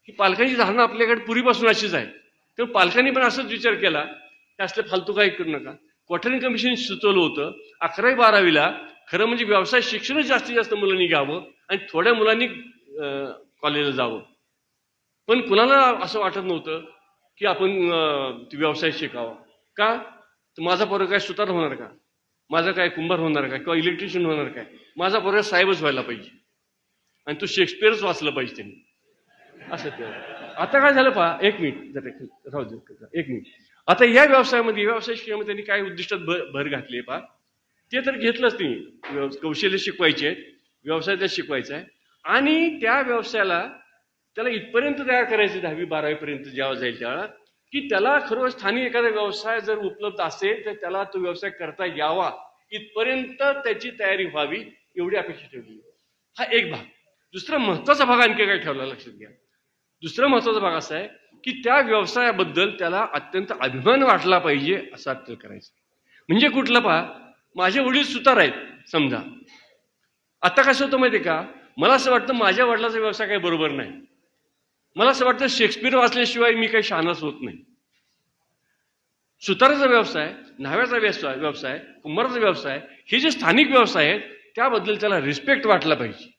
ही पालकांची धारणा आपल्याकडे पूर्वीपासून अशीच आहे. तेव्हा पालकांनी पण असंच विचार केला की असले फालतू काही करू नका. कोठारी कमिशन सुचवलं होतं 11वी-12वीला खरं म्हणजे व्यवसाय शिक्षणच जास्तीत जास्त मुलांनी घ्यावं आणि थोड्या मुलांनी कॉलेजला जावं. पण कुणाला असं वाटत नव्हतं की आपण व्यवसाय शिकावा. का तर माझा पोरगा काय सुतार होणार का, माझा काय कुंभार होणार का, किंवा इलेक्ट्रिशियन होणार काय, माझा पोरगा साहेबच व्हायला पाहिजे आणि तो शेक्सपियरच वाचलं पाहिजे त्यांनी असं ते. आता काय झालं पहा, एक मिनिट जरा राहू दे एक मिनिट. आता या व्यवसायामध्ये व्यवसाय शिक्षणामध्ये त्यांनी काय उद्दिष्टात भर घातली पहा, ते तर घेतलंच नाही. कौशल्य शिकवायचे आहेत, व्यवसाय त्या शिकवायचा आहे आणि त्या व्यवसायाला त्याला इथपर्यंत तयार करायचं 10वी-12वी पर्यंत जेव्हा जाईल त्यावेळेला की त्याला खरं स्थानिक एखादा व्यवसाय जर उपलब्ध असेल तर त्याला तो व्यवसाय करता यावा इथपर्यंत त्याची तयारी व्हावी एवढी अपेक्षा ठेवली. हा एक भाग. दुसरा महत्वाचा भाग आणखी काय ठेवला लक्षात घ्या. दुसरा महत्वाचा भाग असा आहे की त्या व्यवसायाबद्दल त्याला अत्यंत अभिमान वाटला पाहिजे असं आपल्याला करायचं. म्हणजे कुठलं पहा, माझे वडील सुतार आहेत समजा. आता कसं होतं माहितीये का, मला असं वाटतं माझ्या वडिलाचा व्यवसाय काही बरोबर नाही. मला असं वाटतं शेक्सपियर वाचल्याशिवाय मी काही शहाणाच होत नाही. सुताराचा व्यवसाय, न्हाव्याचा व्यवसाय, कुंभाराचा व्यवसाय, हे जे स्थानिक व्यवसाय आहेत त्याबद्दल त्याला रिस्पेक्ट वाटला पाहिजे.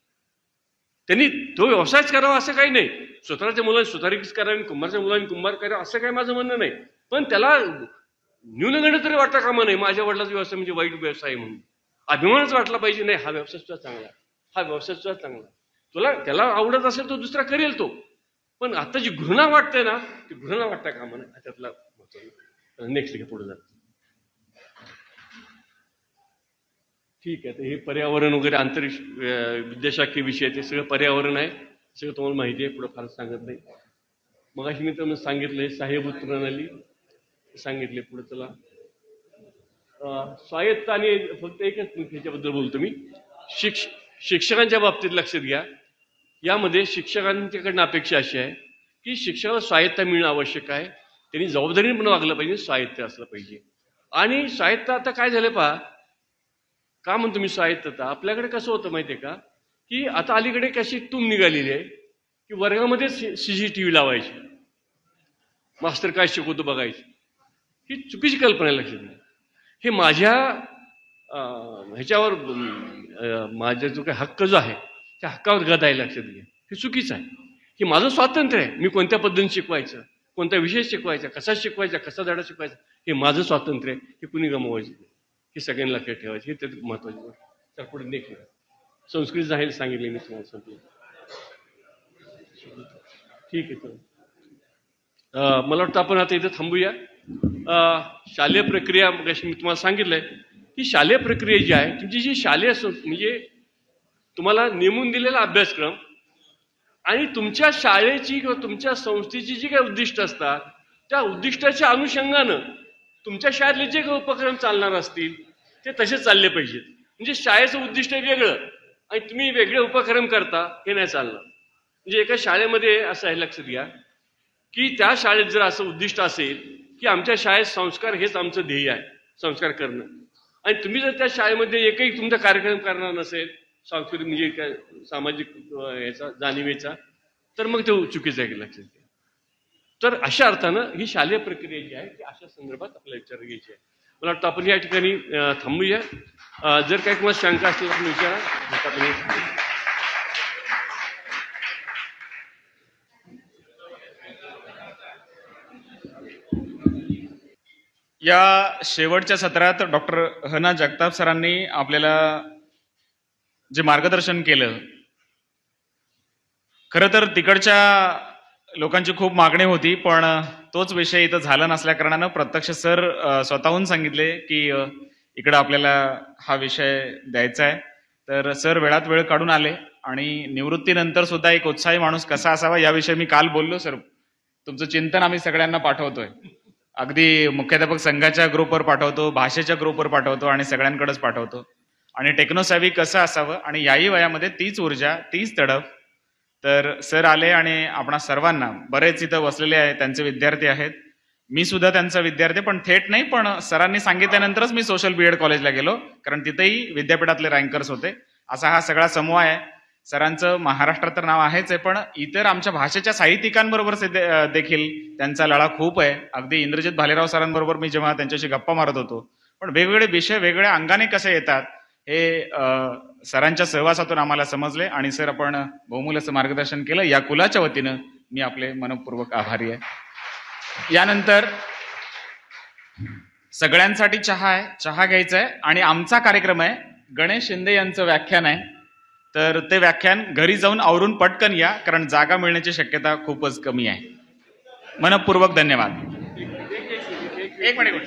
त्यांनी तो व्यवसायच करावा असं काही नाही. सुताराच्या मुलांनी सुतारीच करावी, कुंभारच्या मुलांनी कुंभार करावं असं काही माझं म्हणणं नाही. पण त्याला न्यूनगंड तरी वाटता कामा नाही माझ्या वडिलाचा व्यवसाय म्हणजे वाईट व्यवसाय म्हणून. अभिमानच वाटला पाहिजे, नाही हा व्यवसाय सुद्धा चांगला, हा व्यवसाय सुद्धा चांगला. तुला त्याला आवडत असेल तो दुसरा करेल तो. पण आता जी घृणा वाटते ना ती घृणा वाटता कामा नाही. त्यातला नेक्स्ट घ्या पुढे जात. ठीक आहे, तर हे पर्यावरण वगैरे अंतरिक्ष विद्याशाखीय विषय ते सगळं पर्यावरण आहे, सगळं तुम्हाला माहिती आहे, पुढे फार सांगत नाही. मग अशी मी तुम्हाला सांगितलंय सहाय्यभूत प्रणाली सांगितले. पुढे चला स्वायत्त आणि फक्त एकच ह्याच्याबद्दल बोलतो मी. शिक्षकांच्या बाबतीत लक्षात घ्या, यामध्ये शिक्षकांच्याकडनं अपेक्षा अशी आहे की शिक्षकाला स्वायत्ता मिळणं आवश्यक आहे. त्यांनी जबाबदारीने पण वागलं पाहिजे, स्वायत्त असलं पाहिजे. आणि स्वायत्त आता काय झालं पहा, का म्हणतो मी स्वायत्तता. आपल्याकडे कसं होतं माहितीये का की आता अलीकडे कशी तूम निघालेली आहे की वर्गामध्ये CCTV लावायची, मास्तर काय शिकवतो बघायची. ही चुकीची कल्पना लक्षात घ्या. हे माझ्या ह्याच्यावर माझा जो काही हक्क जो आहे त्या हक्कावर गदा आहे, लक्षात घ्या. हे चुकीचं आहे. हे माझं स्वातंत्र्य आहे, मी कोणत्या पद्धतीने शिकवायचं, कोणता विषय शिकवायचा, कसा शिकवायचा, कसा धडा शिकवायचा, हे माझं स्वातंत्र्य आहे. हे कुणी गमवायचं नाही, हे सगळ्यांनी लक्षात ठेवायचं. हे त्यात महत्वाची गोष्ट. तर पुढे देखील संस्कृत जाहीर सांगितले मी तुम्हाला संपलं. ठीक आहे, तर मला वाटतं आपण आता इथे थांबूया. शालेय प्रक्रिया मी तुम्हाला सांगितलंय की शालेय प्रक्रिया जी आहे तुमची जी शालेय म्हणजे तुम्हाला नेमून दिलेला अभ्यासक्रम आणि तुमच्या शाळेची किंवा तुमच्या संस्थेची जी काही उद्दिष्ट असतात त्या उद्दिष्टाच्या अनुषंगानं तुमच्या शाळेतले जे काही उपक्रम चालणार असतील ते तसेच चालले पाहिजेत. म्हणजे शाळेचं उद्दिष्ट वेगळं आणि तुम्ही वेगळे उपक्रम करता हे नाही चालणार. म्हणजे एका शाळेमध्ये असं आहे, लक्षात घ्या की त्या शाळेत जर असं उद्दिष्ट असेल की आमच्या शाळेत संस्कार हेच आमचं ध्येय आहे, संस्कार करणं, आणि तुम्ही जर त्या शाळेमध्ये एकही तुमचा कार्यक्रम करणार नसेल सांस्कृतिक म्हणजे काय सामाजिक याचा जाणीवेचा, तर मग ते चुकीचं आहे, लक्षात घ्या. तर अशा अर्थानं ही शालेय प्रक्रिया जी आहे ती अशा संदर्भात आपल्याला विचार घ्यायची आहे. मला वाटतं आपण या ठिकाणी थांबूया. जर काही तुम्हाला शंका असतील तर विचारा. या शेवटच्या सत्रात डॉक्टर हना जगताप सरांनी आपल्याला जे मार्गदर्शन केलं, खरं तर तिकडच्या लोकांची खूप मागणी होती, पण तोच विषय इथं झाला नसल्या कारणानं प्रत्यक्ष सर स्वतःहून सांगितले की इकडं आपल्याला हा विषय द्यायचा आहे. तर सर वेळात वेळ काढून आले आणि निवृत्तीनंतर सुद्धा एक उत्साही माणूस कसा असावा याविषयी मी काल बोललो. सर तुमचं चिंतन आम्ही सगळ्यांना पाठवतोय अगदी मुख्याध्यापक संघाच्या ग्रुपवर पाठवतो, भाषेच्या ग्रुपवर पाठवतो आणि सगळ्यांकडेच पाठवतो. आणि टेक्नोसॅव्ही कसं असावं आणि याही वयामध्ये तीच ऊर्जा, तीच तडफ. तर सर आले आणि आपणा सर्वांना, बरेच इथं बसलेले आहेत त्यांचे विद्यार्थी आहेत, मी सुद्धा त्यांचा विद्यार्थी, पण थेट नाही, पण सरांनी सांगितल्यानंतरच मी सोशल बीएड कॉलेजला गेलो, कारण तिथेही विद्यापीठातले रँकर्स होते. असा हा सगळा समूह आहे. सरांचं महाराष्ट्रात तर नाव आहेच आहे, पण इतर आमच्या भाषेच्या साहित्यिकांबरोबर देखील त्यांचा लळा खूप आहे. अगदी इंद्रजित भालेराव सरांबरोबर मी जेव्हा त्यांच्याशी गप्पा मारत होतो, पण वेगवेगळे विषय वेगळ्या अंगाने कसे येतात हे सरांच्या सहवासातून आम्हाला समजले. आणि सर, आपण बहुमूल्य असं मार्गदर्शन केलं. या कुलाच्या वतीनं मी आपले मनपूर्वक आभारी आहे. यानंतर सगळ्यांसाठी चहा आहे, चहा घ्यायचा आहे आणि आमचा कार्यक्रम आहे. गणेश शिंदे यांचं व्याख्यान आहे, तर ते व्याख्यान घरी जाऊन आवरून पटकन या, कारण जागा मिळण्याची शक्यता खूपच कमी आहे. मनपूर्वक धन्यवाद. एक मिनिट.